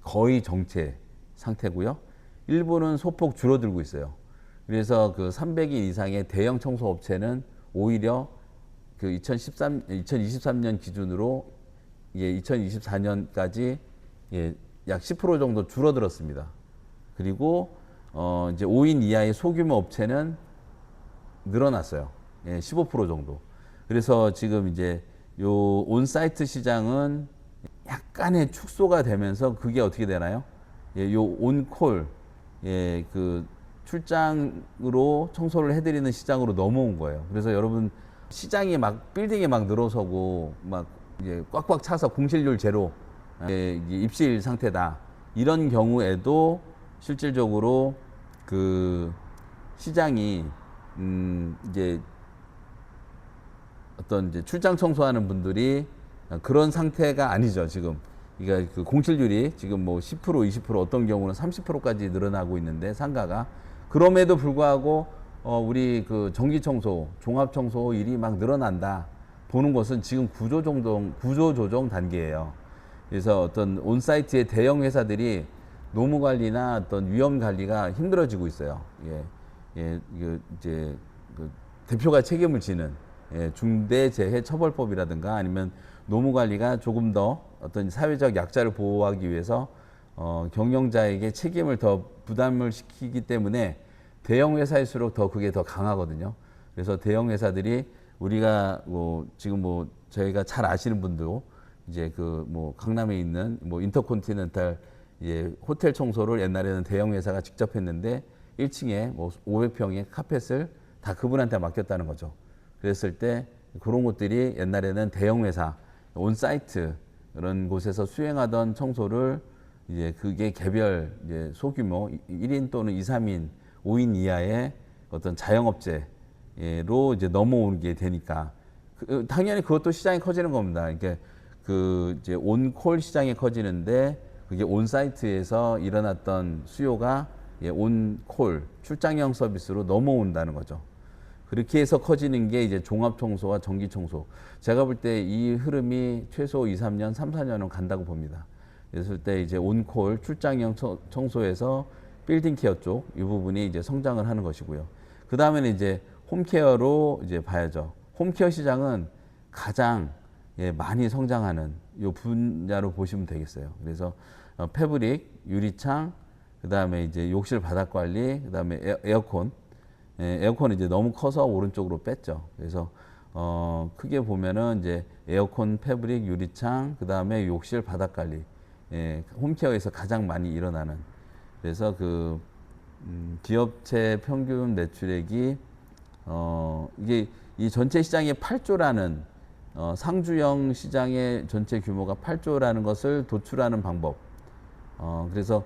거의 정체 상태고요. 일부는 소폭 줄어들고 있어요. 그래서 그 300인 이상의 대형 청소 업체는 오히려 그 2023년 기준으로 2024년까지 약 10% 정도 줄어들었습니다. 그리고 이제 5인 이하의 소규모 업체는 늘어났어요. 15% 정도. 그래서 지금 이제 요 온사이트 시장은 약간의 축소가 되면서, 그게 어떻게 되나요? 요 온콜, 그 출장으로 청소를 해드리는 시장으로 넘어온 거예요. 그래서 여러분, 시장이 막 빌딩이 막 늘어서고 막 이제 꽉꽉 차서 공실률 제로, 입실 상태다, 이런 경우에도 실질적으로 그 시장이 이제 어떤 이제 출장 청소하는 분들이 그런 상태가 아니죠. 지금 그러니까 그 공실률이 지금 뭐 10%, 20%, 어떤 경우는 30%까지 늘어나고 있는데, 상가가. 그럼에도 불구하고 우리 그 전기 청소, 종합 청소 일이 막 늘어난다 보는 것은 지금 구조 조정 단계예요. 그래서 어떤 온사이트의 대형 회사들이 노무 관리나 어떤 위험 관리가 힘들어지고 있어요. 이제 그 대표가 책임을 지는 중대재해처벌법이라든가, 아니면 노무 관리가 조금 더 어떤 사회적 약자를 보호하기 위해서 경영자에게 책임을 더 부담을 시키기 때문에 대형 회사일수록 더 그게 더 강하거든요. 그래서 대형 회사들이 우리가 뭐 지금 뭐 저희가 잘 아시는 분도 이제 그 뭐 강남에 있는 뭐 인터콘티넨탈 호텔 청소를 옛날에는 대형 회사가 직접 했는데 1층에 뭐 500평의 카펫을 다 그분한테 맡겼다는 거죠. 그랬을 때 그런 것들이 옛날에는 대형 회사 온사이트 그런 곳에서 수행하던 청소를 이제 그게 개별 이제 소규모 1인 또는 2, 3인, 5인 이하의 어떤 자영업체로 이제 넘어오는 게 되니까 당연히 그것도 시장이 커지는 겁니다. 그러니까 그 이제 온콜 시장이 커지는데 그게 온사이트에서 일어났던 수요가 온콜 출장형 서비스로 넘어온다는 거죠. 그렇게 해서 커지는 게 이제 종합청소와 전기청소. 제가 볼 때 이 흐름이 최소 2, 3년, 3, 4년은 간다고 봅니다. 그랬을 때 이제 온콜 출장형 청소에서 빌딩 케어 쪽 이 부분이 이제 성장을 하는 것이고요. 그 다음에는 이제 홈케어로 이제 봐야죠. 홈케어 시장은 가장 많이 성장하는 이 분야로 보시면 되겠어요. 그래서 패브릭, 유리창, 그 다음에 이제 욕실 바닥 관리, 그 다음에 에어컨. 에어컨은 이제 너무 커서 오른쪽으로 뺐죠. 그래서 크게 보면은 이제 에어컨, 패브릭, 유리창, 그 다음에 욕실 바닥 관리, 홈케어에서 가장 많이 일어나는. 그래서 그 기업체 평균 매출액이 이게 이 전체 시장의 8조라는 상주형 시장의 전체 규모가 8조라는 것을 도출하는 방법. 그래서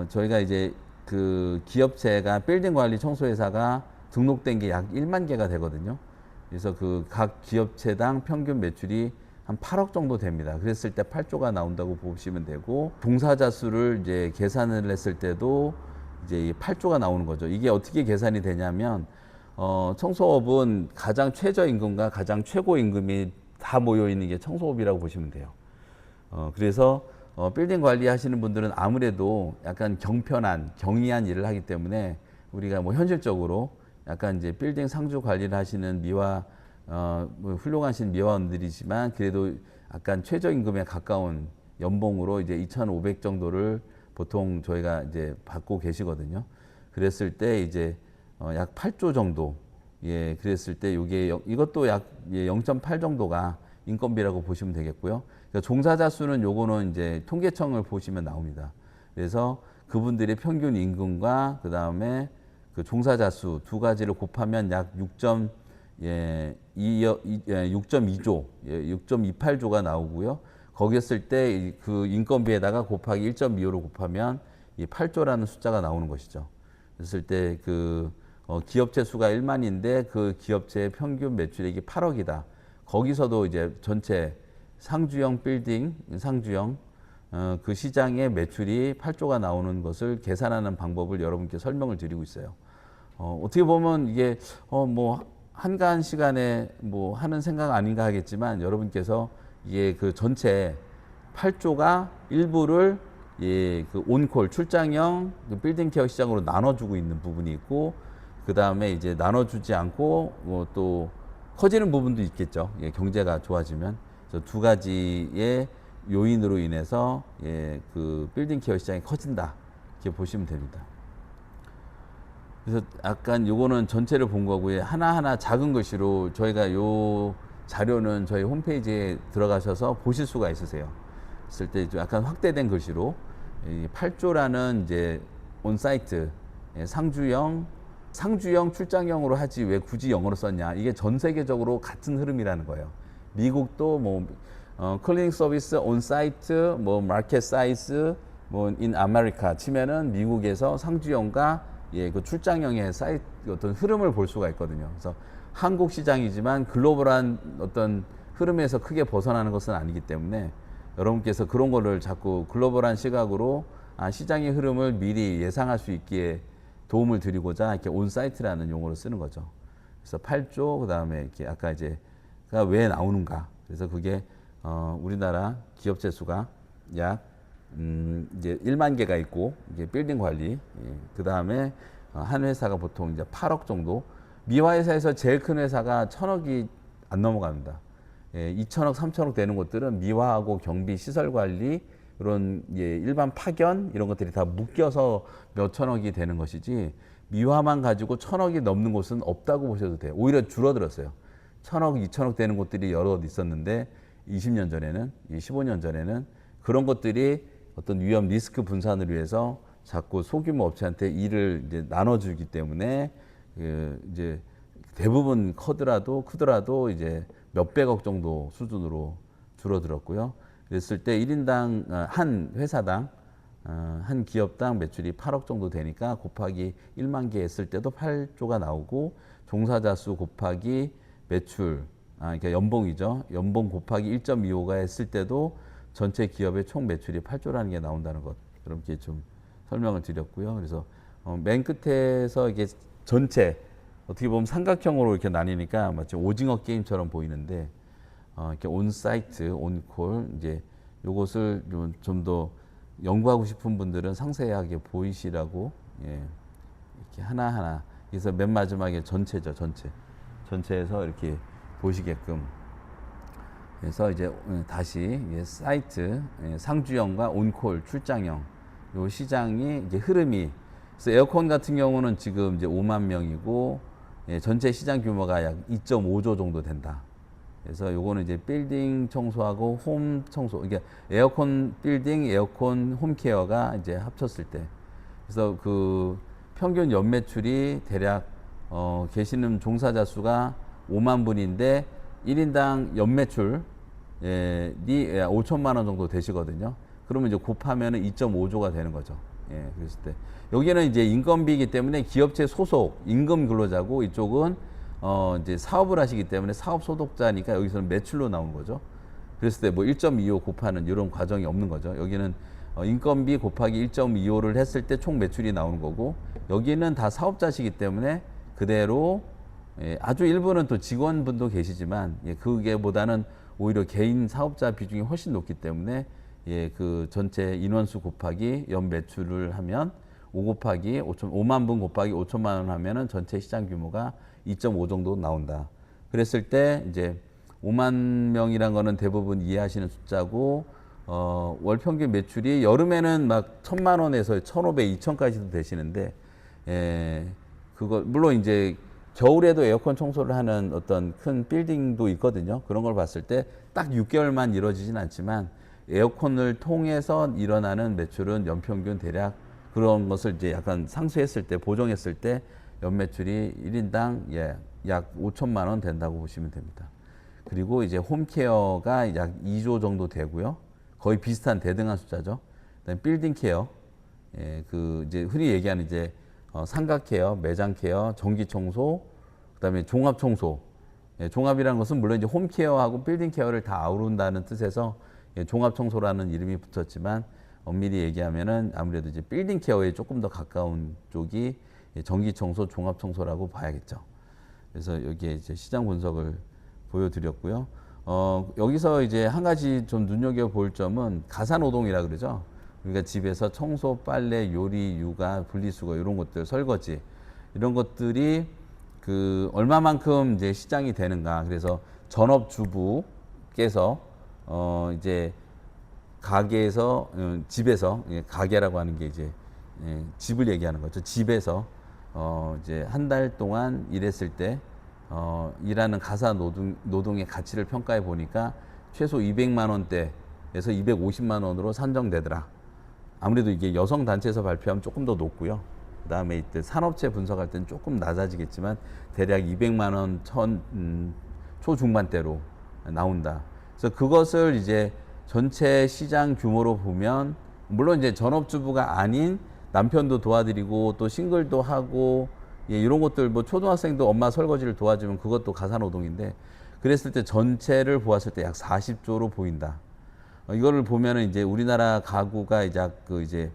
저희가 이제 그 기업체가 빌딩 관리 청소회사가 등록된 게 약 1만 개가 되거든요. 그래서 그 각 기업체당 평균 매출이 한 8억 정도 됩니다. 그랬을 때 8조가 나온다고 보시면 되고, 종사자 수를 이제 계산을 했을 때도 이제 8조가 나오는 거죠. 이게 어떻게 계산이 되냐면, 청소업은 가장 최저임금과 가장 최고임금이 다 모여 있는 게 청소업이라고 보시면 돼요. 그래서 빌딩 관리하시는 분들은 아무래도 약간 경편한, 경이한 일을 하기 때문에 우리가 뭐 현실적으로 약간 이제 빌딩 상주 관리를 하시는 뭐 훌륭하신 미화원들이지만 그래도 약간 최저임금에 가까운 연봉으로 이제 2,500 정도를 보통 저희가 이제 받고 계시거든요. 그랬을 때 이제 약 8조 정도, 그랬을 때 이것도 약 0.8 정도가 인건비라고 보시면 되겠고요. 그러니까 종사자 수는 요거는 이제 통계청을 보시면 나옵니다. 그래서 그분들의 평균 임금과 그 다음에 그 종사자 수 두 가지를 곱하면 약 6.2조, 6.28조가 나오고요. 거기였을 때 그 인건비에다가 곱하기 1.25로 곱하면 이 8조라는 숫자가 나오는 것이죠. 그랬을 때 그 기업체 수가 1만인데 그 기업체의 평균 매출액이 8억이다. 거기서도 이제 전체 상주형 빌딩, 상주형 그 시장의 매출이 8조가 나오는 것을 계산하는 방법을 여러분께 설명을 드리고 있어요. 어떻게 보면 이게 뭐 한가한 시간에 뭐 하는 생각 아닌가 하겠지만 여러분께서 이게 그 전체 8조가 일부를 그 온콜 출장형 그 빌딩 케어 시장으로 나눠주고 있는 부분이 있고, 그 다음에 이제 나눠주지 않고 뭐 또 커지는 부분도 있겠죠. 경제가 좋아지면. 그래서 두 가지의 요인으로 인해서 그 빌딩 케어 시장이 커진다. 이렇게 보시면 됩니다. 그래서 약간 요거는 전체를 본 거고요. 하나하나 작은 글씨로 저희가 요 자료는 저희 홈페이지에 들어가셔서 보실 수가 있으세요. 있을 때 약간 확대된 글씨로 8조라는 이제 온사이트 상주형 출장형으로 하지 왜 굳이 영어로 썼냐. 이게 전 세계적으로 같은 흐름이라는 거예요. 미국도 뭐 클리닝 서비스 온사이트 뭐 마켓 사이즈 뭐 인 아메리카 치면은 미국에서 상주형과 그 출장형의 어떤 흐름을 볼 수가 있거든요. 그래서 한국 시장이지만 글로벌한 어떤 흐름에서 크게 벗어나는 것은 아니기 때문에 여러분께서 그런 거를 자꾸 글로벌한 시각으로 시장의 흐름을 미리 예상할 수 있기에 도움을 드리고자 이렇게 온사이트라는 용어를 쓰는 거죠. 그래서 8조, 그 다음에 이렇게 아까 이제가 왜 나오는가. 그래서 그게 우리나라 기업체 수가 약 이제 1만 개가 있고, 이게 빌딩 관리, 그 다음에 한 회사가 보통 이제 8억 정도, 미화회사에서 제일 큰 회사가 1,000억이 안 넘어갑니다. 2,000억, 3,000억 되는 곳들은 미화하고 경비, 시설 관리, 이런 일반 파견 이런 것들이 다 묶여서 몇 천억이 되는 것이지 미화만 가지고 천억이 넘는 곳은 없다고 보셔도 돼요. 오히려 줄어들었어요. 천억, 이천억 되는 곳들이 여러 곳 있었는데 20년 전에는, 15년 전에는 그런 것들이 어떤 위험 리스크 분산을 위해서 자꾸 소규모 업체한테 일을 이제 나눠주기 때문에 이제 대부분 크더라도 이제 몇백억 정도 수준으로 줄어들었고요. 그랬을 때 1인당 한 회사당 한 기업당 매출이 8억 정도 되니까 곱하기 1만 개 했을 때도 8조가 나오고 종사자 수 곱하기 매출 그러니까 연봉이죠. 연봉 곱하기 1.25가 했을 때도 전체 기업의 총 매출이 8조라는 게 나온다는 것. 이렇게 좀 설명을 드렸고요. 그래서 맨 끝에서 이게 전체 어떻게 보면 삼각형으로 이렇게 나뉘니까 마치 오징어 게임처럼 보이는데 이렇게 온사이트, 온콜 이제 요것을 좀 더 연구하고 싶은 분들은 상세하게 보이시라고 이렇게 하나하나 그래서 맨 마지막에 전체죠, 전체에서 이렇게 보시게끔 그래서 이제 다시 사이트 상주형과 온콜 출장형 요 시장이 이제 흐름이 그래서 에어컨 같은 경우는 지금 이제 5만 명이고 전체 시장 규모가 약 2.5조 정도 된다. 그래서 요거는 이제 빌딩 청소하고 홈 청소, 이게 에어컨 빌딩, 에어컨 홈케어가 이제 합쳤을 때, 그래서 그 평균 연매출이 대략 계시는 종사자 수가 5만 분인데 1인당 연매출이 5천만 원 정도 되시거든요. 그러면 이제 곱하면은 2.5조가 되는 거죠. 그랬을 때 여기는 이제 인건비이기 때문에 기업체 소속 임금 근로자고 이쪽은 이제 사업을 하시기 때문에 사업 소득자니까 여기서는 매출로 나오는 거죠. 그랬을 때 뭐 1.25 곱하는 이런 과정이 없는 거죠. 여기는 인건비 곱하기 1.25를 했을 때 총 매출이 나오는 거고 여기는 다 사업자시기 때문에 그대로 아주 일부는 또 직원분도 계시지만 그게보다는 오히려 개인 사업자 비중이 훨씬 높기 때문에 그 전체 인원수 곱하기 연 매출을 하면 5 곱하기 5만 분 곱하기 5천만 원 하면은 전체 시장 규모가 2.5 정도 나온다. 그랬을 때 이제 5만 명이란 거는 대부분 이해하시는 숫자고 월 평균 매출이 여름에는 막 1,000만 원에서 1,500, 2,000까지도 되시는데 그거 물론 이제 겨울에도 에어컨 청소를 하는 어떤 큰 빌딩도 있거든요. 그런 걸 봤을 때 딱 6개월만 이루어지진 않지만 에어컨을 통해서 일어나는 매출은 연평균 대략 그런 것을 이제 약간 상쇄했을 때 보정했을 때 연매출이 1인당 약 5천만 원 된다고 보시면 됩니다. 그리고 이제 홈케어가 약 2조 정도 되고요. 거의 비슷한 대등한 숫자죠. 그다음에 빌딩 케어, 그 이제 흔히 얘기하는 이제 상가 케어, 매장 케어, 전기 청소, 그다음에 종합 청소. 종합이라는 것은 물론 이제 홈 케어하고 빌딩 케어를 다 아우른다는 뜻에서 종합 청소라는 이름이 붙었지만 엄밀히 얘기하면은 아무래도 이제 빌딩 케어에 조금 더 가까운 쪽이 전기 청소, 종합 청소라고 봐야겠죠. 그래서 여기에 이제 시장 분석을 보여드렸고요. 여기서 이제 한 가지 좀 눈여겨 볼 점은 가사 노동이라 그러죠. 그러니까 집에서 청소, 빨래, 요리, 육아, 분리수거 이런 것들, 설거지 이런 것들이 그 얼마만큼 이제 시장이 되는가. 그래서 전업주부께서 이제 가게에서 집에서 가게라고 하는 게 이제 집을 얘기하는 거죠. 집에서 이제 한 달 동안 일했을 때 일하는 가사 노동의 가치를 평가해 보니까 최소 200만 원대에서 250만 원으로 산정되더라. 아무래도 이게 여성 단체에서 발표하면 조금 더 높고요. 그다음에 이때 산업체 분석할 때는 조금 낮아지겠지만 대략 200만 원 초중반대로 나온다. 그래서 그것을 이제 전체 시장 규모로 보면 물론 이제 전업주부가 아닌 남편도 도와드리고 또 싱글도 하고 이런 것들 뭐 초등학생도 엄마 설거지를 도와주면 그것도 가사노동인데 그랬을 때 전체를 보았을 때 약 40조로 보인다. 이거를 보면은 이제 우리나라 가구가 이제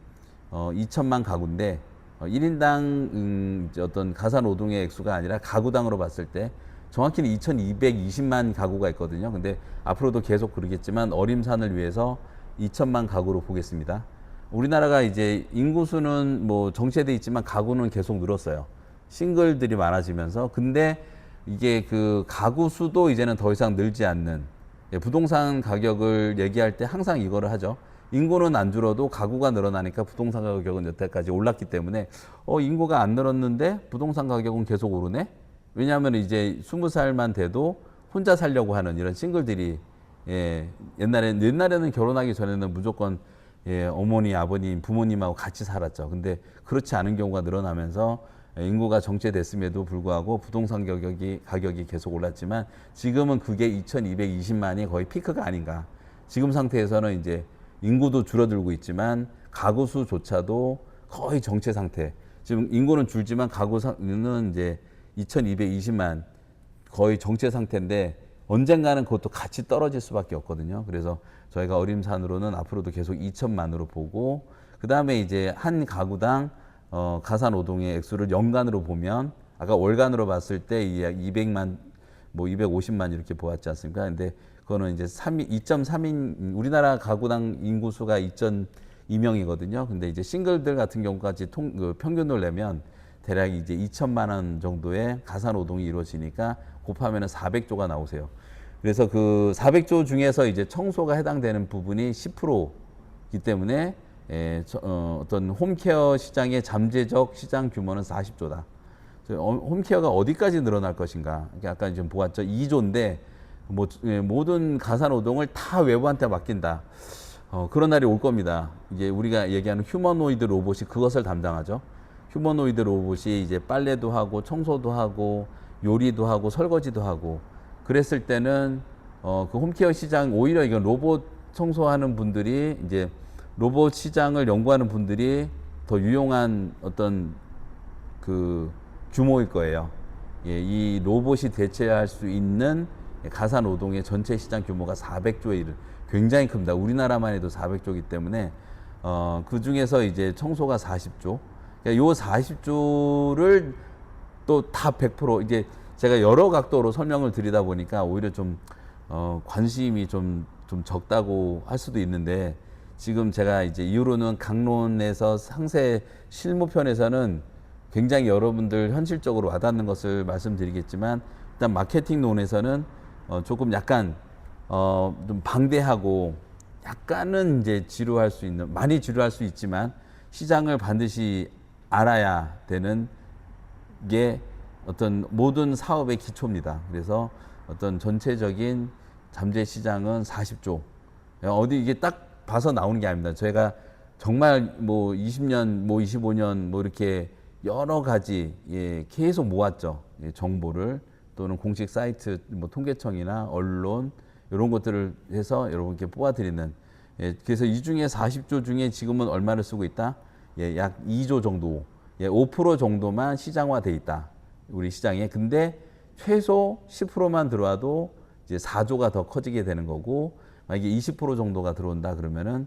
2천만 가구인데 1인당 어떤 가사노동의 액수가 아니라 가구당으로 봤을 때 정확히는 2,220만 가구가 있거든요. 근데 앞으로도 계속 그러겠지만 어림산을 위해서 2천만 가구로 보겠습니다. 우리나라가 이제 인구수는 뭐 정체돼 있지만 가구는 계속 늘었어요. 싱글들이 많아지면서. 근데 이게 그 가구 수도 이제는 더 이상 늘지 않는 부동산 가격을 얘기할 때 항상 이거를 하죠. 인구는 안 줄어도 가구가 늘어나니까 부동산 가격은 여태까지 올랐기 때문에 인구가 안 늘었는데 부동산 가격은 계속 오르네. 왜냐하면 이제 20살만 돼도 혼자 살려고 하는 이런 싱글들이 옛날에는 결혼하기 전에는 무조건 어머니, 아버님, 부모님하고 같이 살았죠. 근데 그렇지 않은 경우가 늘어나면서 인구가 정체됐음에도 불구하고 부동산 가격이 계속 올랐지만 지금은 그게 2220만이 거의 피크가 아닌가. 지금 상태에서는 이제 인구도 줄어들고 있지만 가구 수조차도 거의 정체 상태. 지금 인구는 줄지만 가구 수는 이제 2220만 거의 정체 상태인데 언젠가는 그것도 같이 떨어질 수밖에 없거든요. 그래서 저희가 어림산으로는 앞으로도 계속 2천만으로 보고 그 다음에 이제 한 가구당 가사 노동의 액수를 연간으로 보면 아까 월간으로 봤을 때 200만 뭐 250만 이렇게 보았지 않습니까? 근데 그거는 이제 2.3인 우리나라 가구당 인구수가 2.2명이거든요. 근데 이제 싱글들 같은 경우까지 평균을 내면 대략 이제 2천만 원 정도의 가사 노동이 이루어지니까 곱하면은 400조가 나오세요. 그래서 그 400조 중에서 이제 청소가 해당되는 부분이 10%이기 때문에 어떤 홈케어 시장의 잠재적 시장 규모는 40조다. 홈케어가 어디까지 늘어날 것인가? 아까 지금 보았죠. 2조인데 모든 가사 노동을 다 외부한테 맡긴다. 그런 날이 올 겁니다. 이제 우리가 얘기하는 휴머노이드 로봇이 그것을 담당하죠. 휴머노이드 로봇이 이제 빨래도 하고 청소도 하고 요리도 하고 설거지도 하고 그랬을 때는 그 홈케어 시장 오히려 이건 로봇 청소하는 분들이 이제 로봇 시장을 연구하는 분들이 더 유용한 어떤 그 규모일 거예요. 이 로봇이 대체할 수 있는 가사 노동의 전체 시장 규모가 400조에 이른 굉장히 큽니다. 우리나라만 해도 400조이기 때문에 그 중에서 이제 청소가 40조. 그러니까 요 40조를 또 다 100% 이제 제가 여러 각도로 설명을 드리다 보니까 오히려 좀 관심이 좀 적다고 할 수도 있는데 지금 제가 이제 이후로는 강론에서 상세 실무편에서는 굉장히 여러분들 현실적으로 와닿는 것을 말씀드리겠지만 일단 마케팅론에서는 조금 약간 좀 방대하고 약간은 이제 지루할 수 있는 많이 지루할 수 있지만 시장을 반드시 알아야 되는 게 어떤 모든 사업의 기초입니다. 그래서 어떤 전체적인 잠재 시장은 40조. 어디 이게 딱 봐서 나오는 게 아닙니다. 저희가 정말 뭐 20년, 뭐 25년 뭐 이렇게 여러 가지 계속 모았죠. 정보를 또는 공식 사이트, 뭐 통계청이나 언론 이런 것들을 해서 여러분께 뽑아드리는. 그래서 이 중에 40조 중에 지금은 얼마를 쓰고 있다? 약 2조 정도, 5% 정도만 시장화돼 있다. 우리 시장에. 근데 최소 10%만 들어와도 이제 4조가 더 커지게 되는 거고, 만약에 20% 정도가 들어온다 그러면은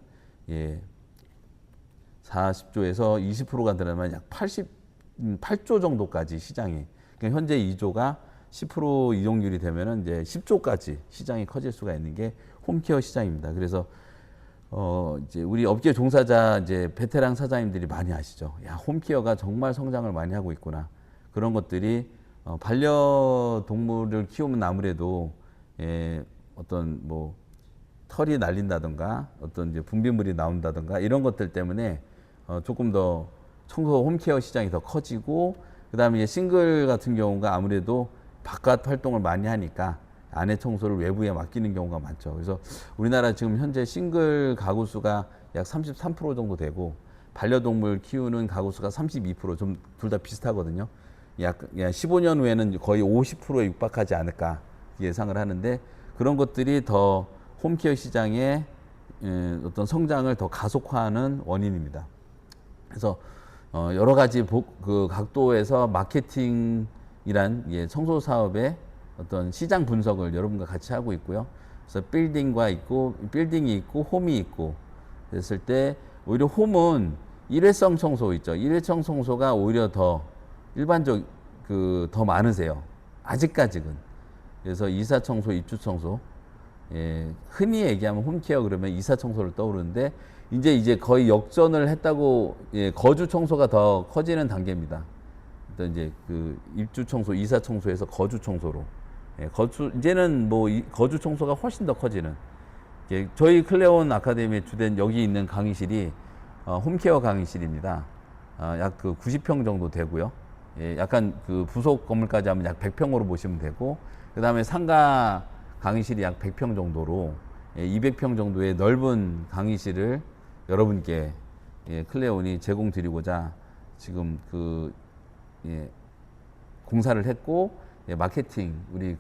40조에서 20%가 들어가면 약 88조 정도까지 시장이. 그러니까 현재 2조가 10% 이용률이 되면은 이제 10조까지 시장이 커질 수가 있는 게 홈케어 시장입니다. 그래서 이제 우리 업계 종사자 이제 베테랑 사장님들이 많이 아시죠. 야, 홈케어가 정말 성장을 많이 하고 있구나. 그런 것들이 반려동물을 키우면 아무래도 어떤 뭐 털이 날린다던가 어떤 이제 분비물이 나온다던가 이런 것들 때문에 조금 더 청소 홈케어 시장이 더 커지고 그다음에 싱글 같은 경우가 아무래도 바깥 활동을 많이 하니까 안에 청소를 외부에 맡기는 경우가 많죠. 그래서 우리나라 지금 현재 싱글 가구 수가 약 33% 정도 되고 반려동물 키우는 가구 수가 32%, 좀 둘 다 비슷하거든요. 약 15년 후에는 거의 50%에 육박하지 않을까 예상을 하는데 그런 것들이 더 홈케어 시장의 어떤 성장을 더 가속화하는 원인입니다. 그래서 여러 가지 그 각도에서 마케팅이란 청소 사업의 어떤 시장 분석을 여러분과 같이 하고 있고요. 그래서 빌딩이 있고 홈이 있고 그랬을 때 오히려 홈은 일회성 청소 있죠. 일회성 청소가 오히려 더 더 많으세요. 아직까지는. 그래서 이사 청소, 입주 청소. 흔히 얘기하면 홈케어 그러면 이사 청소를 떠오르는데 이제 거의 역전을 했다고 거주 청소가 더 커지는 단계입니다. 또 이제 그 입주 청소, 이사 청소에서 거주 청소로. 이제는 뭐 거주 청소가 훨씬 더 커지는. 저희 클레온 아카데미의 주된 여기 있는 강의실이 홈케어 강의실입니다. 약 그 90평 정도 되고요. 예, 약간 그 부속 건물까지 하면 약 100평으로 보시면 되고, 그 다음에 상가 강의실이 약 100평 정도로 200평 정도의 넓은 강의실을 여러분께 클레온이 제공드리고자 지금 공사를 했고, 마케팅 우리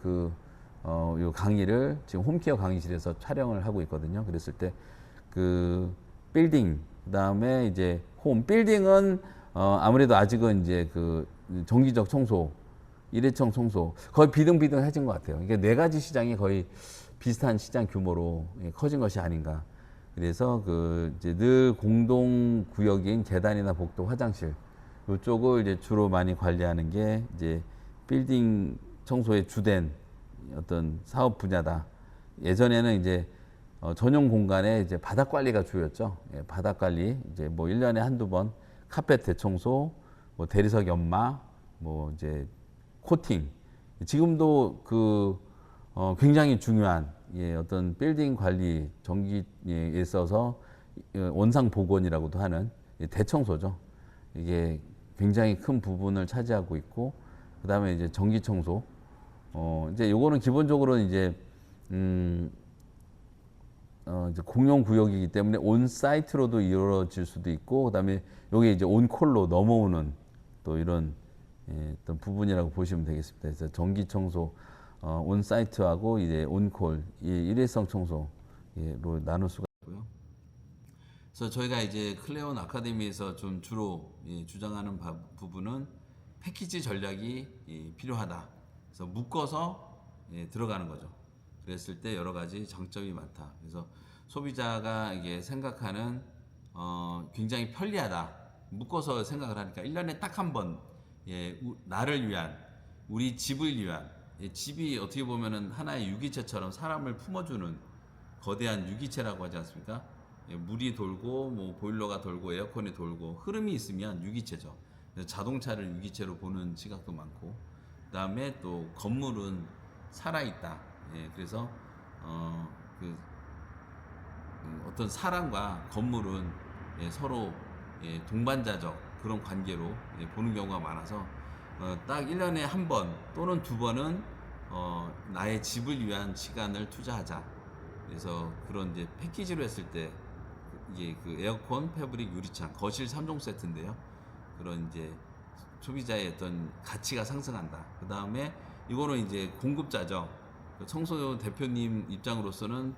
요 강의를 지금 홈케어 강의실에서 촬영을 하고 있거든요. 그랬을 때 그 빌딩, 그다음에 이제 홈 빌딩은 아무래도 아직은 이제 그 정기적 청소, 일회성 청소 거의 비등비등해진 것 같아요. 이게 네 가지 시장이 거의 비슷한 시장 규모로 커진 것이 아닌가. 그래서 이제 늘 공동 구역인 계단이나 복도, 화장실 이쪽을 이제 주로 많이 관리하는 게 이제 빌딩 청소의 주된 어떤 사업 분야다. 예전에는 이제 전용 공간에 이제 바닥 관리가 주였죠. 바닥 관리 이제 뭐 1년에 한두 번 카펫 대청소, 뭐 대리석 연마, 뭐 이제 코팅. 지금도 굉장히 중요한 어떤 빌딩 관리 전기에 있어서 원상 복원이라고도 하는 대청소죠. 이게 굉장히 큰 부분을 차지하고 있고, 그 다음에 이제 전기 청소. 이제 요거는 기본적으로 이제 이제 공용 구역이기 때문에 온 사이트로도 이루어질 수도 있고, 그다음에 여기 이제 온 콜로 넘어오는 또 이런 어떤 부분이라고 보시면 되겠습니다. 그래서 전기 청소 온 사이트하고 이제 온 콜, 일회성 청소로 나눌 수가 있고요. 그래서 저희가 이제 클레온 아카데미에서 좀 주로 주장하는 부분은 패키지 전략이 필요하다. 그래서 묶어서 들어가는 거죠. 그랬을 때 여러 가지 장점이 많다. 그래서 소비자가 이게 생각하는 굉장히 편리하다. 묶어서 생각을 하니까 1년에 딱 한 번 나를 위한, 우리 집을 위한, 집이 어떻게 보면은 하나의 유기체처럼 사람을 품어주는 거대한 유기체라고 하지 않습니까? 물이 돌고 뭐 보일러가 돌고 에어컨이 돌고 흐름이 있으면 유기체죠. 그래서 자동차를 유기체로 보는 시각도 많고, 그 다음에 또 건물은 살아있다. 그래서 어떤 사람과 건물은 서로 동반자적 그런 관계로 보는 경우가 많아서 딱 1년에 한 번 또는 두 번은 나의 집을 위한 시간을 투자하자. 그래서 그런 이제 패키지로 했을 때 이게 에어컨, 패브릭, 유리창, 거실 3종 세트인데요. 그런 이제 소비자의 어떤 가치가 상승한다. 그 다음에 이거는 이제 공급자죠. 청소 대표님 입장으로서는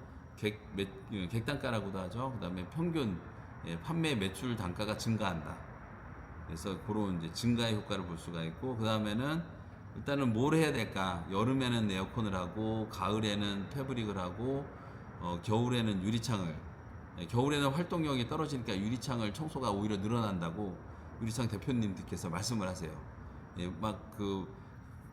객단가라고도 하죠. 그 다음에 평균 판매 매출 단가가 증가한다. 그래서 그런 이제 증가의 효과를 볼 수가 있고, 그 다음에는 일단은 뭘 해야 될까? 여름에는 에어컨을 하고, 가을에는 패브릭을 하고, 겨울에는 유리창을. 겨울에는 활동력이 떨어지니까 유리창을 청소가 오히려 늘어난다고 유리창 대표님들께서 말씀을 하세요.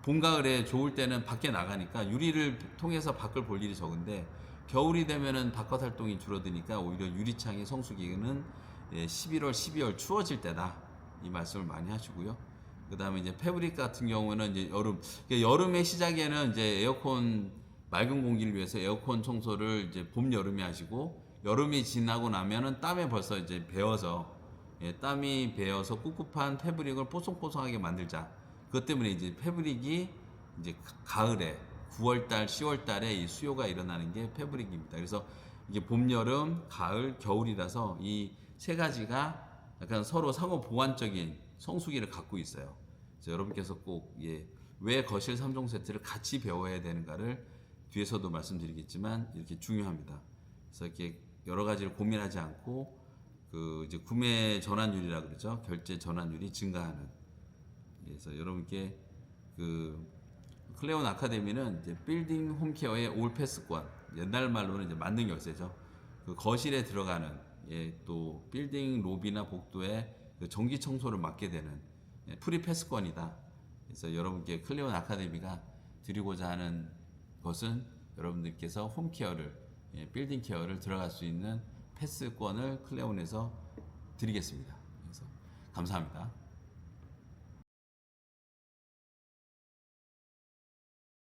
봄, 가을에 좋을 때는 밖에 나가니까 유리를 통해서 밖을 볼 일이 적은데, 겨울이 되면은 바깥 활동이 줄어드니까 오히려 유리창의 성수기는 11월, 12월 추워질 때다. 이 말씀을 많이 하시고요. 그 다음에 이제 패브릭 같은 경우는 이제 여름의 시작에는 이제 에어컨 맑은 공기를 위해서 에어컨 청소를 이제 봄, 여름에 하시고, 여름이 지나고 나면은 땀에 벌써 이제 땀이 배어서 꿉꿉한 패브릭을 뽀송뽀송하게 만들자. 그것 때문에 이제 패브릭이 이제 가을에 9월달, 10월달에 이 수요가 일어나는 게 패브릭입니다. 그래서 이게 봄, 여름, 가을, 겨울이라서 이 세 가지가 약간 서로 상호 보완적인 성수기를 갖고 있어요. 그래서 여러분께서 꼭 왜 거실 3종 세트를 같이 배워야 되는가를 뒤에서도 말씀드리겠지만 이렇게 중요합니다. 그래서 이렇게 여러 가지를 고민하지 않고 이제 구매 전환율이라 그러죠. 결제 전환율이 증가하는. 그래서 여러분께 클레온 아카데미는 이제 빌딩 홈케어의 올 패스권, 옛날 말로는 이제 만능 열쇠죠. 거실에 들어가는 또 빌딩 로비나 복도에 전기 청소를 맡게 되는 프리 패스권이다. 그래서 여러분께 클레온 아카데미가 드리고자 하는 것은 여러분들께서 홈케어를, 빌딩 케어를 들어갈 수 있는 패스권을 클레온에서 드리겠습니다. 그래서 감사합니다.